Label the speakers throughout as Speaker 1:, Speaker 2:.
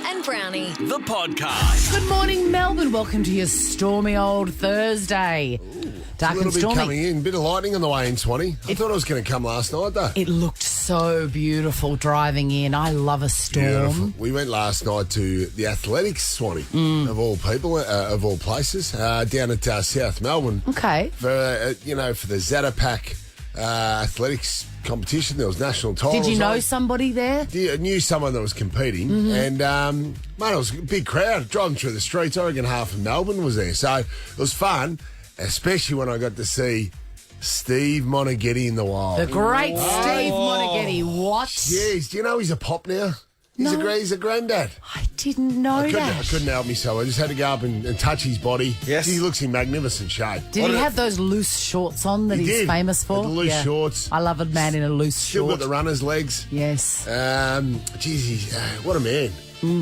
Speaker 1: and Brownie.
Speaker 2: The podcast.
Speaker 3: Good morning, Melbourne. Welcome to your stormy old Thursday. Dark
Speaker 4: A little
Speaker 3: and
Speaker 4: bit
Speaker 3: stormy.
Speaker 4: coming in. Bit of lightning on the way in, Swanee. I thought it was going to come last night, though.
Speaker 3: It looked so beautiful driving in. I love a storm.
Speaker 4: Beautiful. We went last night to the athletics, Swanee, of all people, of all places, down at South Melbourne.
Speaker 3: Okay.
Speaker 4: For for the Zito Pack athletics competition. There was national titles.
Speaker 3: Did you know
Speaker 4: on.
Speaker 3: somebody there?
Speaker 4: I knew someone that was competing, and mate, it was a big crowd driving through the streets. I reckon half of Melbourne was there, so it was fun, especially when I got to see Steve Monaghetti in the wild.
Speaker 3: The great Steve Monaghetti. What?
Speaker 4: Jeez, do you know he's a pop now? He's a granddad.
Speaker 3: I didn't know
Speaker 4: I
Speaker 3: that.
Speaker 4: couldn't help myself. I just had to go up and touch his body.
Speaker 5: Yes.
Speaker 4: He looks in magnificent shape.
Speaker 3: Did he have those loose shorts on that
Speaker 4: He
Speaker 3: he's
Speaker 4: did.
Speaker 3: famous for?
Speaker 4: Had the loose shorts.
Speaker 3: I love a man in a loose
Speaker 4: Still
Speaker 3: short.
Speaker 4: got the runner's legs.
Speaker 3: Yes.
Speaker 4: What a man.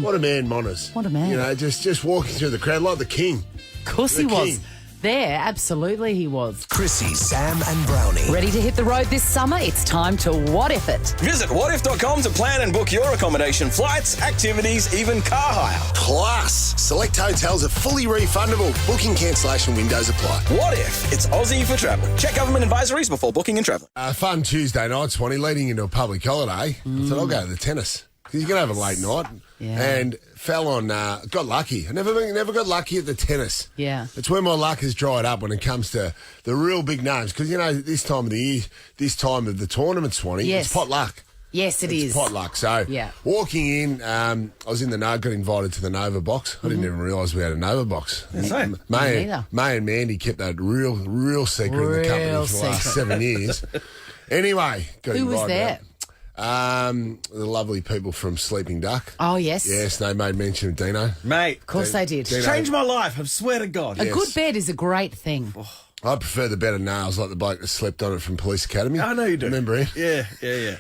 Speaker 4: What a man, Monners.
Speaker 3: What a man.
Speaker 4: You know, just walking through the crowd like the king.
Speaker 3: Of course
Speaker 4: The
Speaker 3: he was.
Speaker 4: king.
Speaker 3: There, absolutely he was.
Speaker 2: Chrissie, Sam and Brownie.
Speaker 6: Ready to hit the road this summer? It's time to What If It.
Speaker 5: Visit whatif.com to plan and book your accommodation, flights, activities, even car hire.
Speaker 7: Plus, select hotels are fully refundable. Booking cancellation windows apply.
Speaker 5: What if it's Aussie for travel? Check government advisories before booking and travelling.
Speaker 4: Fun Tuesday night, Swanee, leading into a public holiday. I thought I'll go to the tennis. Because you're going to have a late night.
Speaker 3: Yeah.
Speaker 4: And fell on, got lucky. I never got lucky at the tennis.
Speaker 3: Yeah.
Speaker 4: It's where my luck has dried up when it comes to the real big names. Because, this time of the year, this time of the tournament, Swanee,
Speaker 3: Yes.
Speaker 4: it's pot luck.
Speaker 3: Yes,
Speaker 4: It's
Speaker 3: is.
Speaker 4: pot luck. So,
Speaker 3: Yeah.
Speaker 4: walking in, I was in the got invited to the Nova box. I didn't even realise we had a Nova box.
Speaker 5: Same.
Speaker 3: neither.
Speaker 4: May and Mandy kept that real secret in the company
Speaker 3: Real
Speaker 4: for the last
Speaker 3: secret.
Speaker 4: 7 years. Anyway, got
Speaker 3: Who was
Speaker 4: invited
Speaker 3: there?
Speaker 4: out. The lovely people from Sleeping Duck.
Speaker 3: Oh, yes.
Speaker 4: Yes, they made mention of Dino.
Speaker 5: Mate,
Speaker 3: Of course they did.
Speaker 5: changed my life, I swear to God.
Speaker 3: A
Speaker 4: Yes.
Speaker 3: good bed is a great thing.
Speaker 4: I prefer the better nails, like the bloke that slept on it from Police Academy.
Speaker 5: I know you do.
Speaker 4: Remember him?
Speaker 5: Yeah.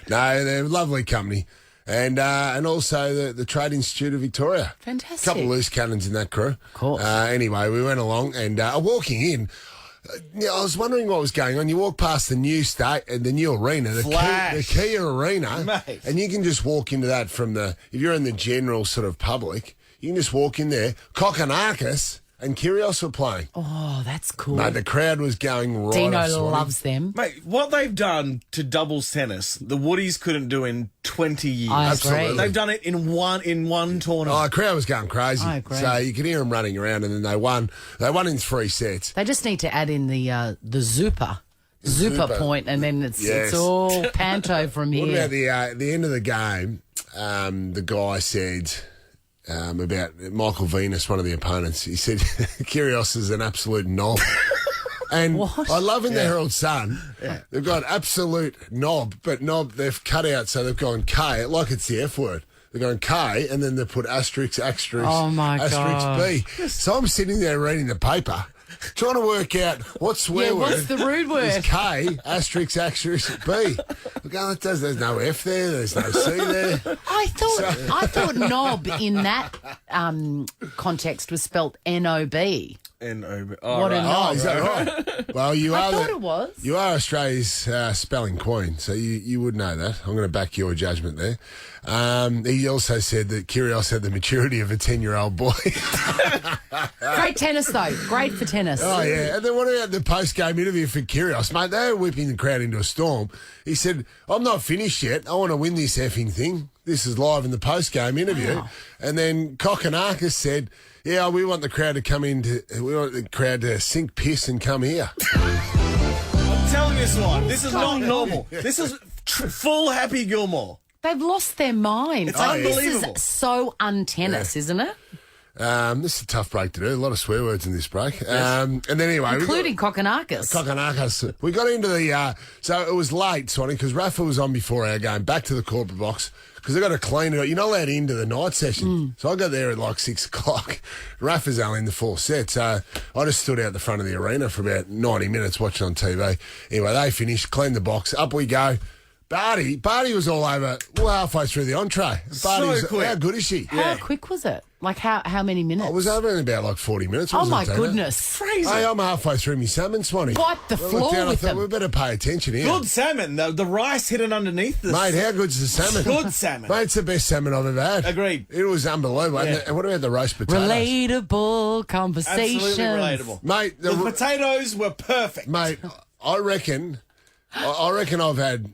Speaker 4: No, they're a lovely company. And also the Trade Institute of Victoria.
Speaker 3: Fantastic.
Speaker 4: A couple of loose cannons in that crew. Of
Speaker 3: course.
Speaker 4: Anyway, we went along and walking in, I was wondering what was going on. You walk past the new arena, the Kia Arena,
Speaker 5: Mate.
Speaker 4: and you can just walk into that from if you're in the general sort of public, you can just walk in there. Kokonakis and Kyrgios were playing.
Speaker 3: Oh, that's cool.
Speaker 4: Mate, the crowd was going right
Speaker 3: Dino
Speaker 4: off, Swanee.
Speaker 3: loves them.
Speaker 5: Mate, what they've done to doubles tennis, the Woodies couldn't do in 20 years.
Speaker 3: I agree.
Speaker 4: Absolutely.
Speaker 5: They've done it in one tournament.
Speaker 4: Oh, the crowd was going crazy.
Speaker 3: I agree.
Speaker 4: So you could hear them running around, and then they won. They won in 3 sets.
Speaker 3: They just need to add in the Zupa
Speaker 4: Zupa.
Speaker 3: point, and then it's
Speaker 4: Yes.
Speaker 3: all panto from
Speaker 4: What
Speaker 3: here.
Speaker 4: about the end of the game? The guy said about Michael Venus, one of the opponents. He said Kyrgios is an absolute knob. And
Speaker 3: What?
Speaker 4: I love in the Herald Sun, they've got absolute knob, but knob they've cut out, so they've gone K, like it's the F word. They're going K, and then they put asterisk,
Speaker 3: Oh, my
Speaker 4: asterisk
Speaker 3: God.
Speaker 4: B. So I'm sitting there reading the paper, trying to work out what swear
Speaker 3: Yeah,
Speaker 4: word
Speaker 3: what's the rude word?
Speaker 4: is K, asterisk, B. Look, there's no F there, there's no C there.
Speaker 3: I thought knob in that context was spelt N-O-B.
Speaker 5: What
Speaker 3: a knob.
Speaker 4: Oh, is that right? Well,
Speaker 3: I thought it was.
Speaker 4: You are Australia's spelling queen, so you would know that. I'm going to back your judgment there. He also said that Kyrgios had the maturity of a 10-year-old boy.
Speaker 3: Great tennis, though. Great for tennis.
Speaker 4: Oh, yeah. And then what about the post-game interview for Kyrgios? Mate, they were whipping the crowd into a storm. He said, I'm not finished yet. I want to win this effing thing. This is live in the post-game interview.
Speaker 3: Wow.
Speaker 4: And then Kokonakis said, yeah, we want the crowd to come we want the crowd to sink piss and come here.
Speaker 5: I'm telling you, Swan, this is not normal. This is full Happy Gilmore.
Speaker 3: They've lost their mind.
Speaker 5: It's
Speaker 3: This
Speaker 5: unbelievable.
Speaker 3: is so un-tennis, isn't it?
Speaker 4: This is a tough break to do. A lot of swear words in this break. And then anyway...
Speaker 3: Including Kokonakis.
Speaker 4: Kokonakis. We got into the... so it was late, Swanee, because Rafa was on before our game, back to the corporate box, because they got to clean it up. You're not allowed into the night session. So I got there at like 6 o'clock. Rafa's only in the 4th set, so I just stood out the front of the arena for about 90 minutes watching on TV. Anyway, they finished, cleaned the box, up we go. Brodie was all over. Well, halfway through the entree. Brodie,
Speaker 5: quick.
Speaker 4: how good is she?
Speaker 3: How quick was it? Like how many minutes?
Speaker 4: I was over in about like 40 minutes.
Speaker 3: Oh,
Speaker 4: wasn't
Speaker 3: my
Speaker 4: it, Tina?
Speaker 3: goodness.
Speaker 5: Crazy.
Speaker 4: Hey, I'm halfway through my salmon, Swanee.
Speaker 3: Wipe the
Speaker 4: I looked
Speaker 3: floor
Speaker 4: down,
Speaker 3: with
Speaker 4: I thought,
Speaker 3: them.
Speaker 4: we better pay attention here.
Speaker 5: Good salmon. The rice hidden underneath the
Speaker 4: Mate, how good's the salmon?
Speaker 5: Good salmon.
Speaker 4: Mate, it's the best salmon I've ever had.
Speaker 5: Agreed.
Speaker 4: It was unbelievable.
Speaker 5: Yeah.
Speaker 4: And what about the roast potatoes?
Speaker 3: Relatable conversation.
Speaker 5: Absolutely relatable.
Speaker 4: Mate,
Speaker 5: The potatoes were perfect.
Speaker 4: mate, I reckon I've had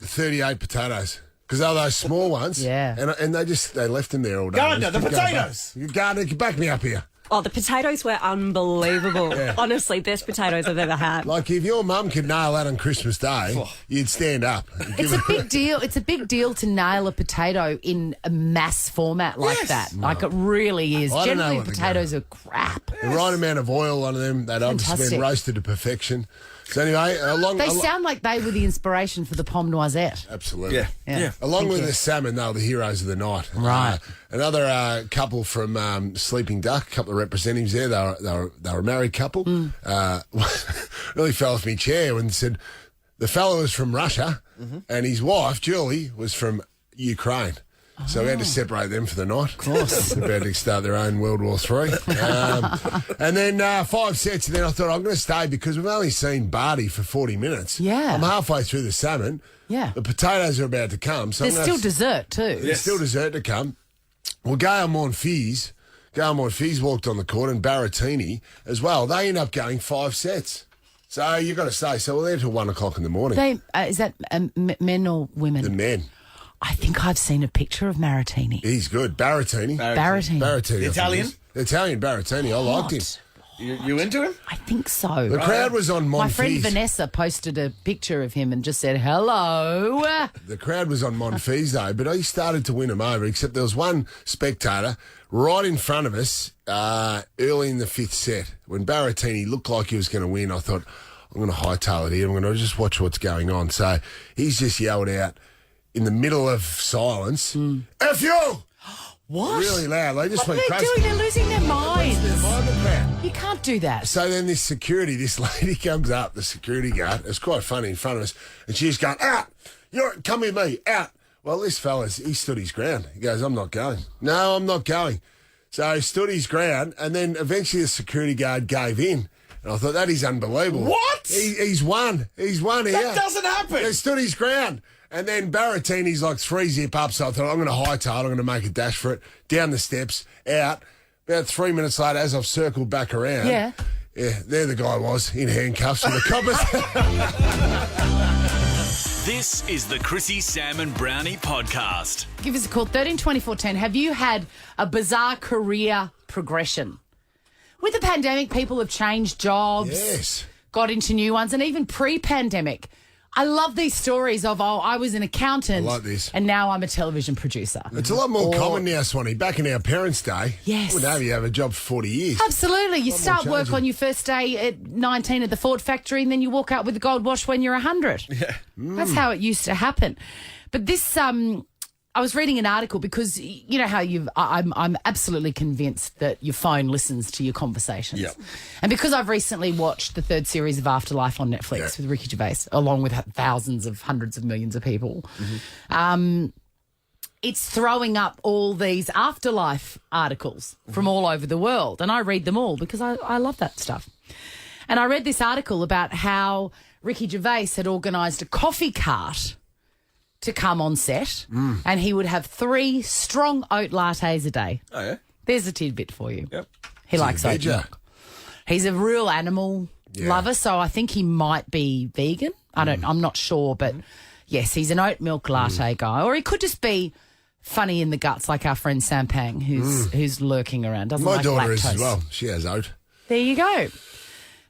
Speaker 4: 38 potatoes. Because they were those small ones.
Speaker 3: Yeah.
Speaker 4: And they left them there all day.
Speaker 5: Gardner, the
Speaker 4: Just kept going
Speaker 5: potatoes.
Speaker 4: back. Gardner, back me up here.
Speaker 1: Oh, the potatoes were unbelievable. Honestly, best potatoes I've ever had.
Speaker 4: Like, if your mum could nail that on Christmas Day,
Speaker 5: Oh.
Speaker 4: you'd stand up.
Speaker 3: It's a big deal. It's a big deal to nail a potato in a mass format like
Speaker 5: Yes.
Speaker 3: that. Like it really is.
Speaker 4: I don't know
Speaker 3: Generally,
Speaker 4: what they're
Speaker 3: potatoes are crap.
Speaker 4: The right amount of oil on them. They'd obviously
Speaker 3: Fantastic.
Speaker 4: been roasted to perfection. So anyway,
Speaker 3: They sound like they were the inspiration for the pomme noisette.
Speaker 4: absolutely.
Speaker 5: Yeah.
Speaker 4: Along with the salmon, they were the heroes of the night.
Speaker 3: Right.
Speaker 4: Another couple from Sleeping Duck, a couple of representatives there. They were a married couple. Really fell off my chair when said the fellow was from Russia and his wife, Julie, was from Ukraine. So we had to separate them for the night. Of course. They're about to start their own World War III. And then 5 sets, and then I thought, I'm going to stay because we've only seen Brodie for 40 minutes.
Speaker 3: Yeah.
Speaker 4: I'm halfway through the salmon.
Speaker 3: Yeah.
Speaker 4: The potatoes are about to come. So
Speaker 3: There's
Speaker 4: I'm
Speaker 3: still
Speaker 4: gonna
Speaker 3: dessert too.
Speaker 4: There's still dessert to come. Well, Gail Monfils walked on the court, and Baratini as well. They end up going 5 sets. So you've got to stay. So we're there till 1 o'clock in the morning.
Speaker 3: Is that men or women?
Speaker 4: The men.
Speaker 3: I think I've seen a picture of Maratini.
Speaker 4: He's good. Baratini.
Speaker 3: Baratini.
Speaker 4: Baratini. I
Speaker 5: The
Speaker 4: think
Speaker 5: Italian?
Speaker 4: it is. The Italian Baratini. I liked him.
Speaker 5: You into him?
Speaker 3: I think so.
Speaker 4: The crowd was on Monfils.
Speaker 3: My friend Vanessa posted a picture of him and just said, hello.
Speaker 4: The crowd was on Monfils though, but he started to win them over, except there was one spectator right in front of us early in the 5th set. When Baratini looked like he was going to win, I thought, I'm going to hightail it here. I'm going to just watch what's going on. So he's just yelled out in the middle of silence, F you!
Speaker 3: What?
Speaker 4: Really loud. They just
Speaker 3: What
Speaker 4: went
Speaker 3: are they
Speaker 4: crazy.
Speaker 3: doing? They're losing their minds.
Speaker 4: They're behind the crowd.
Speaker 3: You can't do that.
Speaker 4: So then this lady comes up, the security guard. It's quite funny in front of us. And she's going, out! Come with me, out! Well, this fella's, he stood his ground. He goes, I'm not going. No, I'm not going. So he stood his ground, and then eventually the security guard gave in. And I thought, that is unbelievable.
Speaker 5: What?
Speaker 4: He's won. He's won here.
Speaker 5: That doesn't happen.
Speaker 4: He stood his ground. And then Baratini's like 3-zip up, so I thought, I'm going to hightail, I'm going to make a dash for it. Down the steps, out. About 3 minutes later, as I've circled back around.
Speaker 3: Yeah.
Speaker 4: Yeah, there the guy was, in handcuffs with the coppers.
Speaker 2: This is the Chrissie, Sam and Brownie podcast.
Speaker 3: Give us a call, 13 24 10. Have you had a bizarre career progression? With the pandemic, people have changed jobs,
Speaker 4: Yes.
Speaker 3: got into new ones, and even pre-pandemic. I love these stories of, I was an accountant
Speaker 4: I like this.
Speaker 3: and now I'm a television producer.
Speaker 4: It's a lot more common now, Swanee. Back in our parents' day,
Speaker 3: Yes.
Speaker 4: wouldn't have you have a job for 40 years.
Speaker 3: Absolutely. You start work
Speaker 4: changing.
Speaker 3: on your first day at 19 at the Ford factory and then you walk out with a gold watch when you're 100. Yeah. That's how it used to happen. But this, I was reading an article because you know how I'm absolutely convinced that your phone listens to your conversations.
Speaker 5: Yep.
Speaker 3: And because I've recently watched the 3rd series of Afterlife on Netflix with Ricky Gervais, along with thousands of hundreds of millions of people, it's throwing up all these afterlife articles from all over the world. And I read them all because I love that stuff. And I read this article about how Ricky Gervais had organised a coffee cart to come on set and he would have 3 strong oat lattes a day.
Speaker 5: Oh, yeah?
Speaker 3: There's a tidbit for you.
Speaker 5: Yep.
Speaker 3: He likes oat
Speaker 4: veggie.
Speaker 3: milk. He's a real animal lover, so I think he might be vegan. I'm not sure, but yes, he's an oat milk latte guy. Or he could just be funny in the guts like our friend Sam Pang, who's lurking around. Doesn't
Speaker 4: My
Speaker 3: like
Speaker 4: daughter
Speaker 3: lactose.
Speaker 4: is as well. She has oat.
Speaker 3: There you go.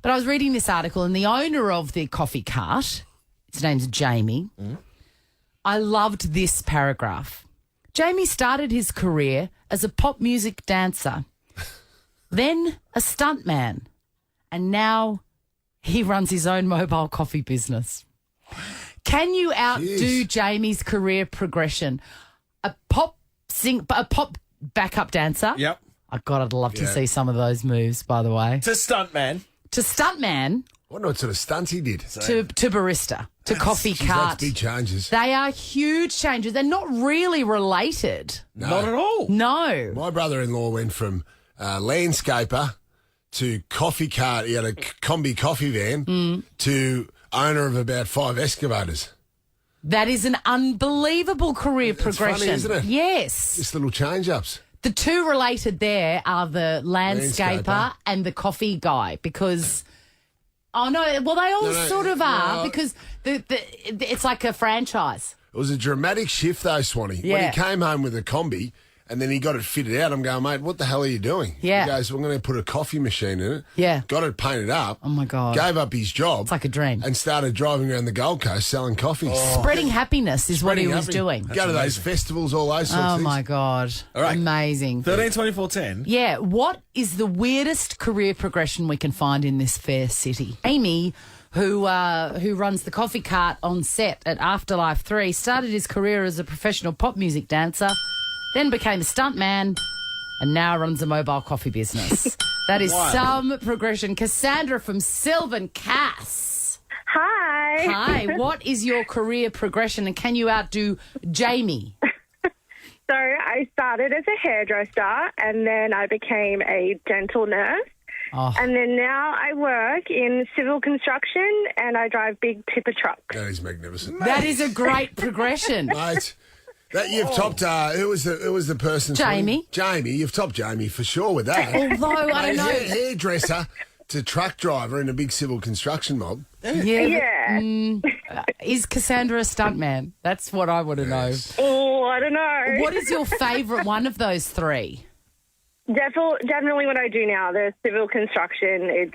Speaker 3: But I was reading this article and the owner of the coffee cart, his name's Jamie. I loved this paragraph. Jamie started his career as a pop music dancer, then a stuntman, and now he runs his own mobile coffee business. Can you outdo Jamie's career progression? A pop backup dancer.
Speaker 5: Yep.
Speaker 3: I'd love to see some of those moves, by the way.
Speaker 5: To stuntman.
Speaker 3: To stuntman.
Speaker 4: wonder what sort of stunts he did.
Speaker 3: to barista, to coffee
Speaker 4: Geez,
Speaker 3: cart.
Speaker 4: that's big changes.
Speaker 3: They are huge changes. They're not really related.
Speaker 4: No.
Speaker 5: Not at all.
Speaker 3: No.
Speaker 4: My brother-in-law went from landscaper to coffee cart. He had a combi coffee van to owner of about 5 excavators.
Speaker 3: That is an unbelievable career progression.
Speaker 4: funny, isn't it?
Speaker 3: Yes.
Speaker 4: Just little change-ups.
Speaker 3: The two related there are the landscaper
Speaker 4: Landscaper.
Speaker 3: and the coffee guy because... Oh, no. Well, they all
Speaker 4: No,
Speaker 3: sort of are
Speaker 4: no.
Speaker 3: because it's like a franchise.
Speaker 4: It was a dramatic shift, though, Swanee. When
Speaker 3: Yeah.
Speaker 4: he came home with a combi and then he got it fitted out, I'm going, mate, what the hell are you doing?
Speaker 3: Yeah.
Speaker 4: He goes, I'm going to put a coffee machine in it.
Speaker 3: Yeah.
Speaker 4: Got it painted up.
Speaker 3: Oh, my God.
Speaker 4: Gave up his job.
Speaker 3: It's like a dream.
Speaker 4: And started driving around the Gold Coast selling coffees.
Speaker 3: Spreading happiness is what he
Speaker 4: Spreading
Speaker 3: was
Speaker 4: happy.
Speaker 3: doing.
Speaker 4: Go to those festivals, all those sorts of
Speaker 3: Oh,
Speaker 4: things.
Speaker 3: my God.
Speaker 5: All right.
Speaker 3: Amazing.
Speaker 5: 13, 24, 10.
Speaker 3: Yeah, what is the weirdest career progression we can find in this fair city? Amy, who runs the coffee cart on set at Afterlife 3, started his career as a professional pop music dancer, then became a stuntman, and now runs a mobile coffee business. That is some progression. Cassandra from Sylvan Cass.
Speaker 8: Hi.
Speaker 3: Hi, what is your career progression, and can you outdo Jamie?
Speaker 8: So I started as a hairdresser and then I became a dental nurse.
Speaker 3: Oh.
Speaker 8: And then now I work in civil construction and I drive big tipper trucks.
Speaker 4: That is magnificent.
Speaker 3: That is a great progression.
Speaker 4: Mate, that you've topped. Who was the person?
Speaker 3: Jamie.
Speaker 4: Jamie, you've topped Jamie for sure with that.
Speaker 3: Although, I don't know.
Speaker 4: Hairdresser to truck driver in a big civil construction mob.
Speaker 3: Yeah,
Speaker 8: Yeah.
Speaker 3: is Cassandra a stuntman? That's what I want to know.
Speaker 8: Oh, I don't know.
Speaker 3: What is your favourite one of those three?
Speaker 8: Definitely what I do now, the civil construction. It's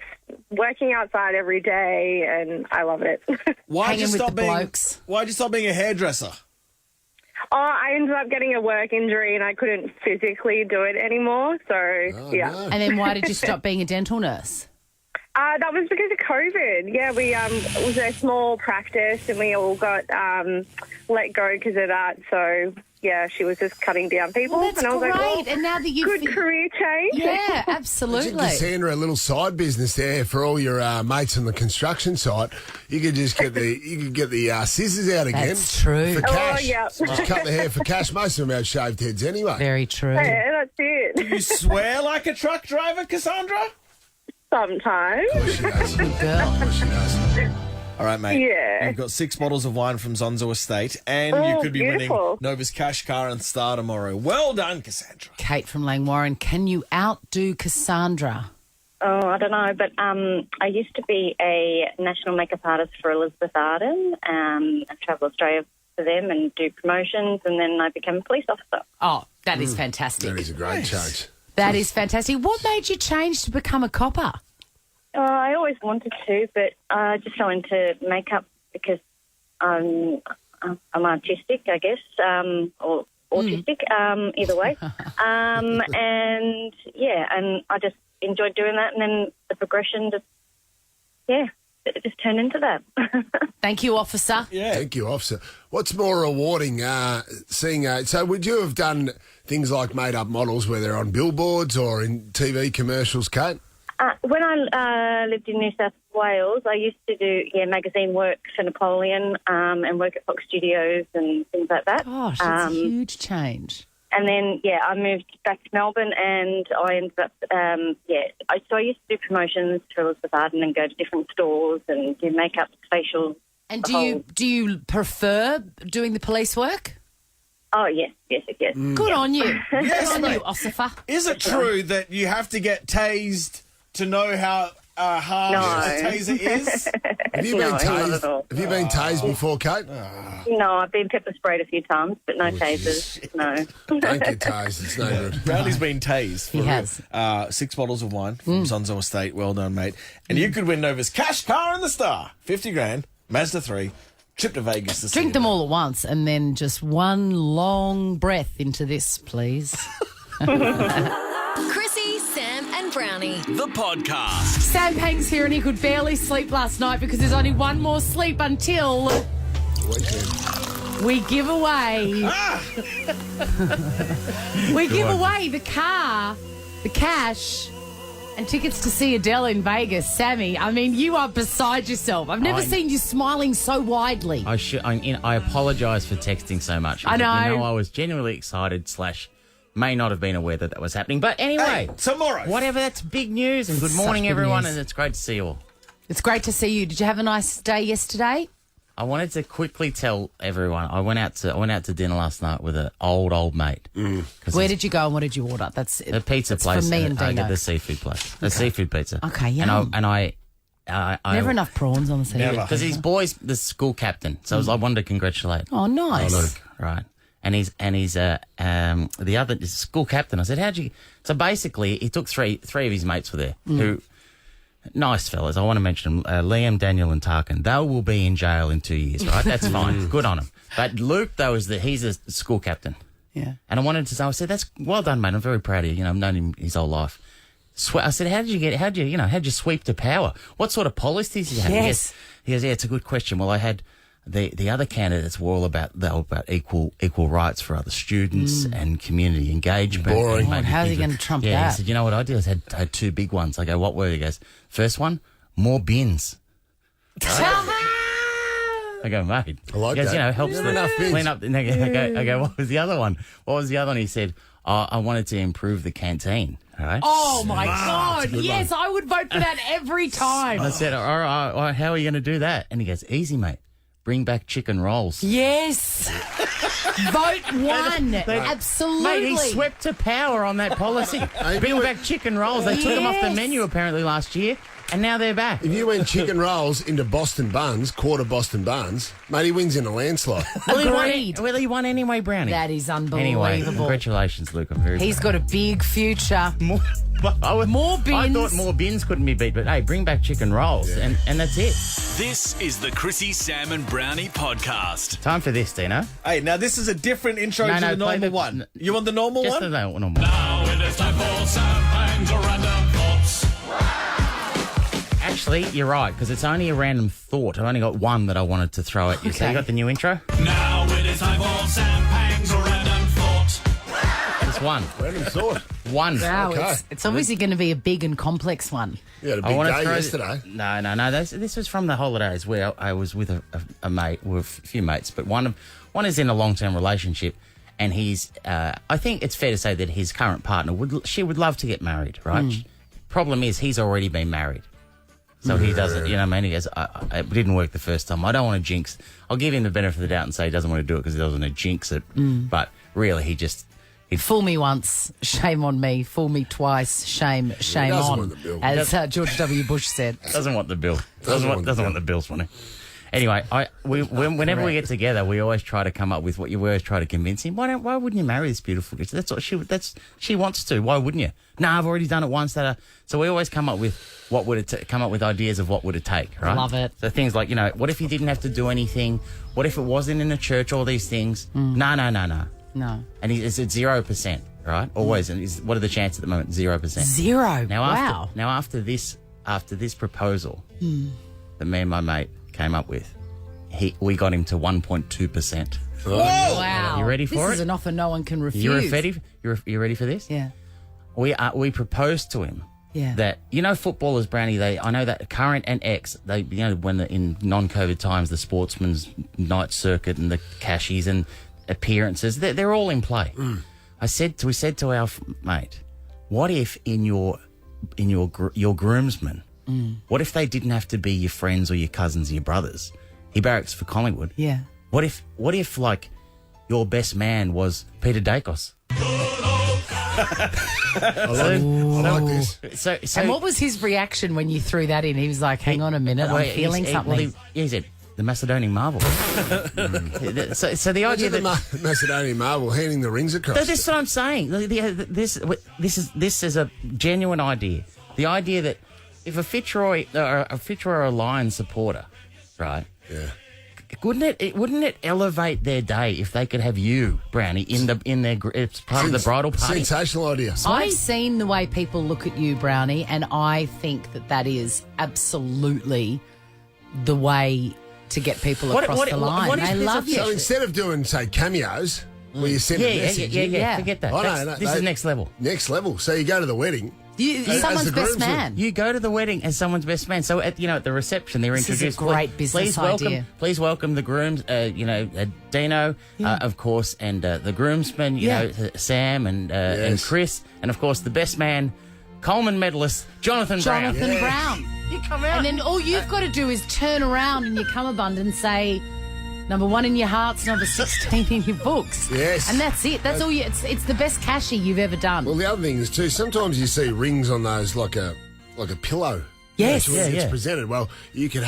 Speaker 8: working outside every day and I love it.
Speaker 5: Why'd
Speaker 3: Hanging
Speaker 5: you
Speaker 3: with
Speaker 5: stop
Speaker 3: the
Speaker 5: being?
Speaker 3: blokes.
Speaker 5: Why'd you stop being a hairdresser?
Speaker 8: I ended up getting a work injury and I couldn't physically do it anymore. So, yeah.
Speaker 4: No.
Speaker 3: And then why did you stop being a dental nurse?
Speaker 8: That was because of COVID. Yeah, it was a small practice and we all got let go because of that. So, yeah, she was just cutting down people.
Speaker 3: Well, that's
Speaker 8: and I was
Speaker 3: great.
Speaker 8: like, well,
Speaker 3: And now that you've...
Speaker 8: good career change.
Speaker 3: Yeah, absolutely.
Speaker 4: Cassandra, a little side business there for all your mates on the construction site. You could just get the scissors out again.
Speaker 3: That's true.
Speaker 4: For
Speaker 8: Oh,
Speaker 4: cash.
Speaker 8: yeah.
Speaker 4: Just cut the hair for cash. Most of them have shaved heads anyway.
Speaker 3: Very true.
Speaker 8: Yeah, that's it.
Speaker 5: You swear like a truck driver, Cassandra?
Speaker 8: Sometimes.
Speaker 4: Of course she does.
Speaker 3: Good girl.
Speaker 4: Of course she does.
Speaker 5: All right, mate.
Speaker 8: Yeah.
Speaker 5: You've got 6 bottles of wine from Zonzo Estate, and you
Speaker 8: Oh,
Speaker 5: could be
Speaker 8: beautiful.
Speaker 5: winning Nova's cash car and star tomorrow. Well done, Cassandra.
Speaker 3: Kate from Langwarren, can you outdo Cassandra?
Speaker 9: Oh, I don't know, but I used to be a national makeup artist for Elizabeth Arden and travel Australia for them and do promotions, and then I became a police officer.
Speaker 3: Oh, that is fantastic.
Speaker 4: That is a great change.
Speaker 3: That is fantastic. What made you change to become a copper?
Speaker 9: I always wanted to, but I just fell into makeup because I'm artistic, I guess, or autistic, either way. And, yeah, and I just enjoyed doing that, and then the progression just, it just turned into that.
Speaker 3: Thank you, officer.
Speaker 5: Yeah.
Speaker 4: Thank you, officer. What's more rewarding, seeing... so would you have done things like made-up models where they're on billboards or in TV commercials, Kate?
Speaker 9: When I lived in New South Wales, I used to do magazine work for Napoleon and work at Fox Studios and things like that.
Speaker 3: Gosh, that's a huge change.
Speaker 9: And then, I moved back to Melbourne and I ended up, so I used to do promotions for Elizabeth Arden and go to different stores and do makeup, facials.
Speaker 3: And do you prefer doing the police work?
Speaker 9: Oh, yes.
Speaker 3: Good on you.
Speaker 5: Yes,
Speaker 3: Good on
Speaker 5: mate.
Speaker 3: you, officer.
Speaker 5: Is it true that you have to get tased to know how hard
Speaker 9: No.
Speaker 5: a taser is?
Speaker 4: Have you
Speaker 9: No,
Speaker 4: been
Speaker 9: not
Speaker 4: tased?
Speaker 9: at all.
Speaker 4: Have you been tased before, Kate?
Speaker 9: No, I've been pepper sprayed a few times, but no tasers, no.
Speaker 4: Don't get tased. It's no good.
Speaker 5: Brownie's been tased. For
Speaker 3: He has.
Speaker 5: 6 bottles of wine from Zonzo Estate. Well done, mate. And you could win Nova's cash car and the star. 50 grand, Mazda 3, trip to Vegas. To
Speaker 3: Drink them all at once and then just one long breath into this, please.
Speaker 10: Chrissie, Sam and Brownie.
Speaker 2: The podcast.
Speaker 3: Sam Pang's here and he could barely sleep last night because there's only one more sleep until we give away. We give away the car, the cash, And tickets to see Adele in Vegas. Sammy, I mean, you are beside yourself. I've never seen you smiling so widely.
Speaker 11: I apologise for texting so much.
Speaker 3: I know.
Speaker 11: You know, I was genuinely excited / may not have been aware that was happening. But anyway.
Speaker 5: Hey, tomorrow.
Speaker 11: Whatever, that's big news. And good morning,
Speaker 3: big
Speaker 11: everyone.
Speaker 3: news.
Speaker 11: And it's great to see you all.
Speaker 3: It's great to see you. Did you have a nice day yesterday?
Speaker 11: I wanted to quickly tell everyone I went out to dinner last night with an old mate.
Speaker 3: Where did you go and what did you order? That's
Speaker 11: the pizza place.
Speaker 3: For me and Dino.
Speaker 11: The seafood place. The seafood pizza.
Speaker 3: Okay, yeah.
Speaker 11: And I
Speaker 3: never enough prawns on the seafood.
Speaker 11: Because his boy's the school captain, so I wanted to congratulate.
Speaker 3: Oh, nice.
Speaker 11: Luke, right? And he's the other school captain. I said, how'd you? So basically, he took three of his mates were there who. Nice fellas. I want to mention them. Liam, Daniel and Tarkin. They will be in jail in 2 years, right? That's fine. Good on them. But Luke, though, he's a school captain.
Speaker 3: Yeah.
Speaker 11: And I wanted to say, I said, that's well done, mate. I'm very proud of you. You know, I've known him his whole life. I said, how'd you sweep to power? What sort of policies did you have?
Speaker 3: Yes.
Speaker 11: He goes, yeah, it's a good question. Well, I had the other candidates were all about equal rights for other students and community engagement.
Speaker 4: Boring.
Speaker 3: How's he going to trump
Speaker 11: He
Speaker 3: that?
Speaker 11: said, you know what I did? I had two big ones. I go, what were they? He goes, first one, more bins. I go, mate.
Speaker 4: I like
Speaker 11: he goes,
Speaker 4: that.
Speaker 11: you know, helps
Speaker 4: Not
Speaker 11: the
Speaker 4: enough bins.
Speaker 11: clean up. And I go, what was the other one? He said, I wanted to improve the canteen. All right.
Speaker 3: Oh, my God. Yes, I would vote for that every time.
Speaker 11: I said, all right, how are you going to do that? And he goes, easy, mate. Bring back chicken rolls.
Speaker 3: Yes. Vote one. Absolutely.
Speaker 11: Mate, he swept to power on that policy. Bring back chicken rolls. They took them off the menu apparently last year, and now they're back.
Speaker 4: If you went chicken rolls into Boston buns, quarter Boston buns, mate, he wins in a landslide.
Speaker 3: Agreed.
Speaker 11: He won anyway, Brownie.
Speaker 3: That is unbelievable.
Speaker 11: Anyway, congratulations, Luke. I'm very
Speaker 3: He's
Speaker 11: proud.
Speaker 3: got a big future.
Speaker 11: More bins. I thought more bins couldn't be beat, but hey, bring back chicken rolls, and that's it.
Speaker 2: This is the Chrissie, Sam and Brownie podcast.
Speaker 11: Time for this, Dino.
Speaker 5: Hey, now this is a different intro to the
Speaker 11: play
Speaker 5: normal one. You want the normal
Speaker 11: Just
Speaker 5: one?
Speaker 11: the normal.
Speaker 2: Now it is time for Sam Pang's Random Thoughts.
Speaker 11: Actually, you're right, because it's only a random thought. I've only got one that I wanted to throw at you. So you got the new intro?
Speaker 2: Now it is time for Sam Pang's Random Thought.
Speaker 11: Just one.
Speaker 4: Random thought.
Speaker 11: One.
Speaker 3: Wow,
Speaker 4: Okay.
Speaker 3: it's obviously going to be a big and complex one.
Speaker 4: You had a
Speaker 11: I
Speaker 4: big
Speaker 11: want to
Speaker 4: day
Speaker 11: throw
Speaker 4: yesterday.
Speaker 11: No. This was from the holidays where I was with a mate, with a few mates, but one is in a long-term relationship, and he's. I think it's fair to say that his current partner would love to get married, right? Problem is, he's already been married, so he doesn't. You know what I mean? He goes, it didn't work the first time. I don't want to jinx. I'll give him the benefit of the doubt and say he doesn't want to do it because he doesn't want to jinx it. But really, he'd
Speaker 3: Fool me once, shame on me. Fool me twice, shame
Speaker 4: doesn't
Speaker 3: on.
Speaker 4: want the bill.
Speaker 3: As George W. Bush said.
Speaker 11: doesn't want the bill. Doesn't want the bills, want it. Anyway, whenever we get together, we always try to come up with we always try to convince him. Why wouldn't you marry this beautiful girl? That's what she wants to. Why wouldn't you? No, I've already done it once. So we always come up with ideas of what would it take, right?
Speaker 3: Love it.
Speaker 11: So things like, what if you didn't have to do anything? What if it wasn't in a church? All these things. No.
Speaker 3: No.
Speaker 11: And it's at 0%, right? Always. And what are the chances at the moment? 0%.
Speaker 3: Zero.
Speaker 11: Now, after this proposal that me and my mate came up with, we got him to 1.2%.
Speaker 3: Wow.
Speaker 11: You ready for
Speaker 3: This
Speaker 11: it?
Speaker 3: is an offer no one can refuse.
Speaker 11: You ready for this?
Speaker 3: Yeah.
Speaker 11: We proposed to him that footballers, Brownie. I know that current and ex. They when in non-COVID times, the sportsman's night circuit and the cashies and appearances, they're all in play. We said to our mate, what if in your groomsmen, what if they didn't have to be your friends or your cousins or your brothers? He barracks for Collingwood.
Speaker 3: Yeah.
Speaker 11: What if like your best man was Peter Dacos?
Speaker 4: I like this.
Speaker 11: So
Speaker 3: And what was his reaction when you threw that in? He was like, hang on a minute, I'm feeling something.
Speaker 11: He said, the Macedonian marvel. So the idea
Speaker 4: Imagine
Speaker 11: that...
Speaker 4: the Macedonian marble handing the rings across.
Speaker 11: That's what I'm saying. This is a genuine idea. The idea that if a Fitzroy or a Lions supporter, right?
Speaker 4: Yeah.
Speaker 11: Wouldn't it elevate their day if they could have you, Brownie, it's part of the bridal party?
Speaker 4: Sensational idea.
Speaker 3: I've seen the way people look at you, Brownie, and I think that is absolutely the way to get people across the line. They love you.
Speaker 4: So instead of doing, say, cameos, where you send a message.
Speaker 11: Yeah, forget that.
Speaker 4: This
Speaker 11: is next level.
Speaker 4: Next level. So you go to the wedding As
Speaker 3: Someone's
Speaker 4: the
Speaker 3: best
Speaker 4: groomsman.
Speaker 3: man.
Speaker 11: You go to the wedding as someone's best man. So at the reception, they're
Speaker 3: This is a
Speaker 11: introduced.
Speaker 3: great business idea.
Speaker 11: Please welcome the grooms. Dino, of course, and the groomsmen. You know, Sam and Chris, and of course the best man, Coleman medalist Jonathan Brown.
Speaker 3: Brown.
Speaker 11: You come out,
Speaker 3: And then all you've got to do is turn around in your cummerbund and say, number 1 in your hearts, number 16 in your books.
Speaker 4: Yes.
Speaker 3: And that's it. That's all you. It's the best cashy you've ever done.
Speaker 4: Well, the other thing is too, sometimes you see rings on those like a pillow.
Speaker 3: Yes.
Speaker 4: That's when it's presented. Well, you could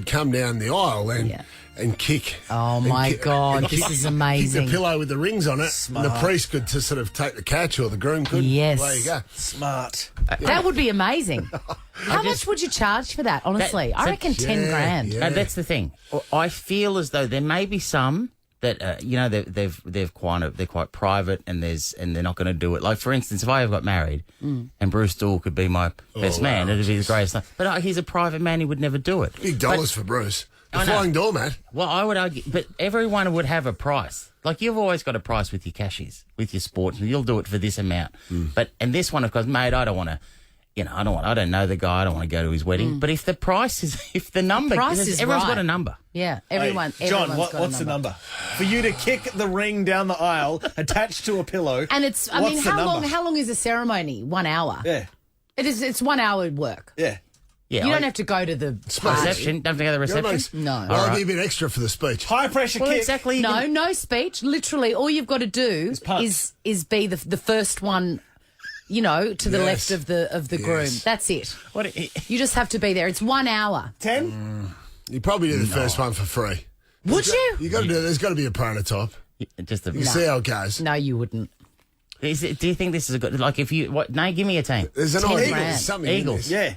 Speaker 4: come down the aisle and kick.
Speaker 3: Oh my God,
Speaker 4: and
Speaker 3: this is amazing.
Speaker 4: Kick the pillow with the rings on it.
Speaker 5: Smart.
Speaker 4: And the priest could just sort of take the catch, or the groom could.
Speaker 3: Yes.
Speaker 4: There you go.
Speaker 5: Smart.
Speaker 3: That would be amazing. How much would you charge for that? Honestly, I reckon 10 grand.
Speaker 4: Yeah.
Speaker 11: No, that's the thing. I feel as though there may be some that they're quite private and they're not going to do it. Like for instance, if I ever got married and Bruce Dool could be my best man, it'd be the greatest thing. But he's a private man; he would never do it.
Speaker 4: Big dollars for Bruce. The
Speaker 11: I know.
Speaker 4: flying doormat.
Speaker 11: Well, I would argue, but everyone would have a price. Like you've always got a price with your cashies, with your sports, and you'll do it for this amount. And this one, of course, mate, I don't want to. I don't know the guy. I don't want to go to his wedding. But if the number, everyone's got a number.
Speaker 3: Yeah,
Speaker 5: Hey,
Speaker 3: everyone.
Speaker 5: John,
Speaker 3: everyone's got
Speaker 5: what's
Speaker 3: a
Speaker 5: the number? For you to kick the ring down the aisle attached to a pillow.
Speaker 3: And it's. I
Speaker 5: what's
Speaker 3: mean,
Speaker 5: the
Speaker 3: how
Speaker 5: number?
Speaker 3: long is a ceremony? 1 hour.
Speaker 5: Yeah.
Speaker 3: It is. It's 1 hour work.
Speaker 5: Yeah.
Speaker 11: Yeah,
Speaker 3: You don't have to go to the
Speaker 11: reception. Don't have to go to the reception.
Speaker 3: No.
Speaker 4: Well, I'll give you an extra for the speech.
Speaker 5: High pressure
Speaker 11: Well,
Speaker 5: kick.
Speaker 11: exactly.
Speaker 3: No speech. Literally, all you've got to do
Speaker 5: punch.
Speaker 3: is be the first one, to the left of the groom. That's it. You just have to be there. It's 1 hour.
Speaker 5: 10?
Speaker 4: You probably do the first one for free.
Speaker 3: Would you?
Speaker 4: You got to do. There's got to be a prototype.
Speaker 11: Just a,
Speaker 4: You see how it goes.
Speaker 3: No, you wouldn't.
Speaker 11: do you think this is a good? Like, if you No, give me a team.
Speaker 4: There's an
Speaker 3: 10
Speaker 4: idea.
Speaker 3: grand.
Speaker 4: There's something in
Speaker 11: Eagles.
Speaker 4: this.
Speaker 5: Yeah.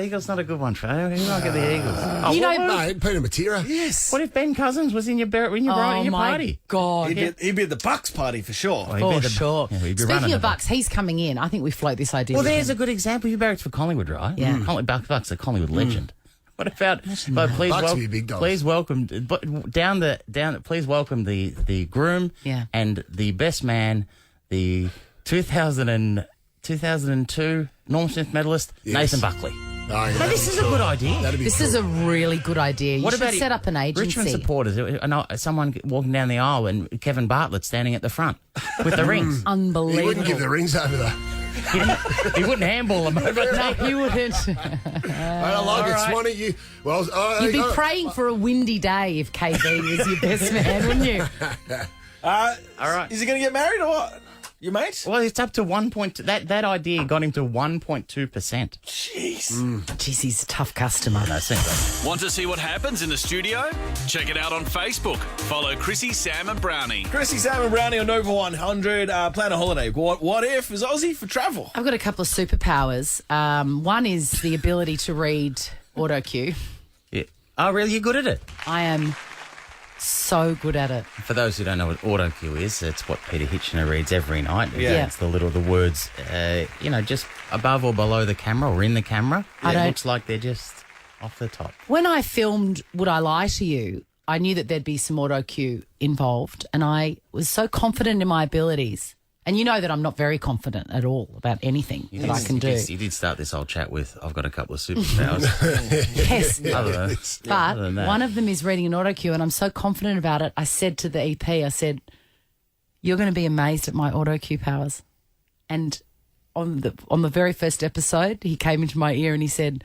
Speaker 11: Eagles not a good one for. Who might get the Eagles? Oh,
Speaker 3: You know-
Speaker 4: Mate, Peter Matera.
Speaker 5: Yes.
Speaker 11: what if Ben Cousins was in your
Speaker 3: Oh my
Speaker 11: party?
Speaker 3: God.
Speaker 5: He'd be at the Bucks party for sure.
Speaker 11: Oh, he'd
Speaker 3: For
Speaker 11: be the-
Speaker 3: sure.
Speaker 11: yeah, he'd be running
Speaker 3: Speaking of
Speaker 11: the
Speaker 3: Bucks, he's coming in. I think we float this idea.
Speaker 11: Well,
Speaker 3: with
Speaker 11: there's
Speaker 3: him.
Speaker 11: a good example. You Barrett's for Collingwood, right?
Speaker 3: Yeah.
Speaker 11: Bucks, a Collingwood legend. What about? But please,
Speaker 4: Bucks be big dogs.
Speaker 11: please welcome. But down. Please welcome the groom.
Speaker 3: Yeah.
Speaker 11: And the best man, the 2002 Norm Smith medalist,
Speaker 4: Yes.
Speaker 11: Nathan Buckley.
Speaker 4: Oh, yeah.
Speaker 11: Now, this is a good idea.
Speaker 4: That'd be
Speaker 3: This
Speaker 4: cool.
Speaker 3: is a really good idea. You
Speaker 11: What
Speaker 3: should
Speaker 11: about
Speaker 3: set up an agency.
Speaker 11: Richmond supporters? Someone walking down the aisle and Kevin Bartlett standing at the front with the rings.
Speaker 4: He
Speaker 3: Unbelievable.
Speaker 4: wouldn't give the rings over there.
Speaker 11: He wouldn't handball them over.
Speaker 3: No, you wouldn't.
Speaker 4: I don't like it, Swanee.
Speaker 3: You'd be praying for a windy day if KB was your best man, wouldn't you?
Speaker 11: All right.
Speaker 5: Is he going to get married or what? Your mate?
Speaker 11: Well, it's up to 1.2. That idea got him to 1.2%.
Speaker 5: Jeez.
Speaker 3: Jeez, he's a tough customer.
Speaker 11: No, seems
Speaker 2: Want to see what happens in the studio? Check it out on Facebook. Follow Chrissie, Sam and Brownie.
Speaker 5: Chrissie, Sam and Brownie on Nova 100. Plan a holiday. What if is Aussie for travel?
Speaker 3: I've got a couple of superpowers. One is the ability to read auto cue.
Speaker 11: yeah. Oh, really? You're good at it?
Speaker 3: I am so good at it.
Speaker 11: For those who don't know what auto cue is, it's what Peter Hitchener reads every night.
Speaker 3: Yeah.
Speaker 11: It's the words, just above or below the camera or in the camera.
Speaker 3: I
Speaker 11: It
Speaker 3: don't-
Speaker 11: looks like they're just off the top.
Speaker 3: When I filmed Would I Lie to You, I knew that there'd be some auto cue involved, and I was so confident in my abilities. And you know that I'm not very confident at all about anything that I can do.
Speaker 11: You did start this whole chat with, I've got a couple of superpowers.
Speaker 3: Yes.
Speaker 11: Other than-
Speaker 3: But
Speaker 11: other than that.
Speaker 3: one of them is reading an auto cue, and I'm so confident about it. I said to the EP, I said, "You're going to be amazed at my auto cue powers." And on the very first episode, he came into my ear and he said,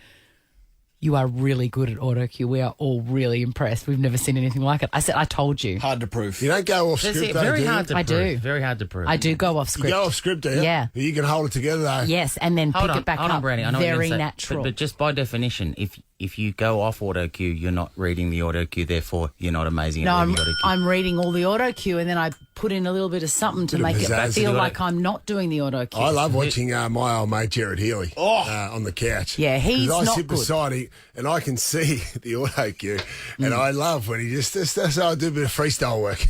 Speaker 3: "You are really good at auto cue. We are all really impressed. We've never seen anything like it." I said, "I told you."
Speaker 5: Hard to prove.
Speaker 4: You don't go off
Speaker 11: That's
Speaker 4: script,
Speaker 11: it,
Speaker 4: though,
Speaker 11: very
Speaker 4: do you?
Speaker 11: hard to
Speaker 3: I
Speaker 11: prove.
Speaker 3: do.
Speaker 11: Very hard to prove.
Speaker 3: I do go off
Speaker 4: You
Speaker 3: script.
Speaker 4: go off script, do you?
Speaker 3: Yeah.
Speaker 4: You can hold it together, though.
Speaker 3: Yes, and then pick it back
Speaker 11: hold
Speaker 3: up.
Speaker 11: on, Brownie. I know what you're
Speaker 3: Very
Speaker 11: gonna say,
Speaker 3: natural.
Speaker 11: But just by definition, if you go off auto cue, you're not reading the auto cue. Therefore, you're not amazing
Speaker 3: No,
Speaker 11: at
Speaker 3: I'm,
Speaker 11: reading auto cue.
Speaker 3: I'm reading all the auto cue, and then I put in a little bit of something to
Speaker 4: Bit of
Speaker 3: make it
Speaker 4: pizzazz.
Speaker 3: feel
Speaker 11: You
Speaker 3: like
Speaker 11: gotta-
Speaker 3: I'm not doing the auto cue.
Speaker 4: I love watching my old mate Jared Healy on the couch.
Speaker 3: Yeah, he's
Speaker 4: 'Cause I
Speaker 3: not
Speaker 4: sit
Speaker 3: good.
Speaker 4: beside him and I can see the auto cue, and I love when he that's how I do a bit of freestyle work.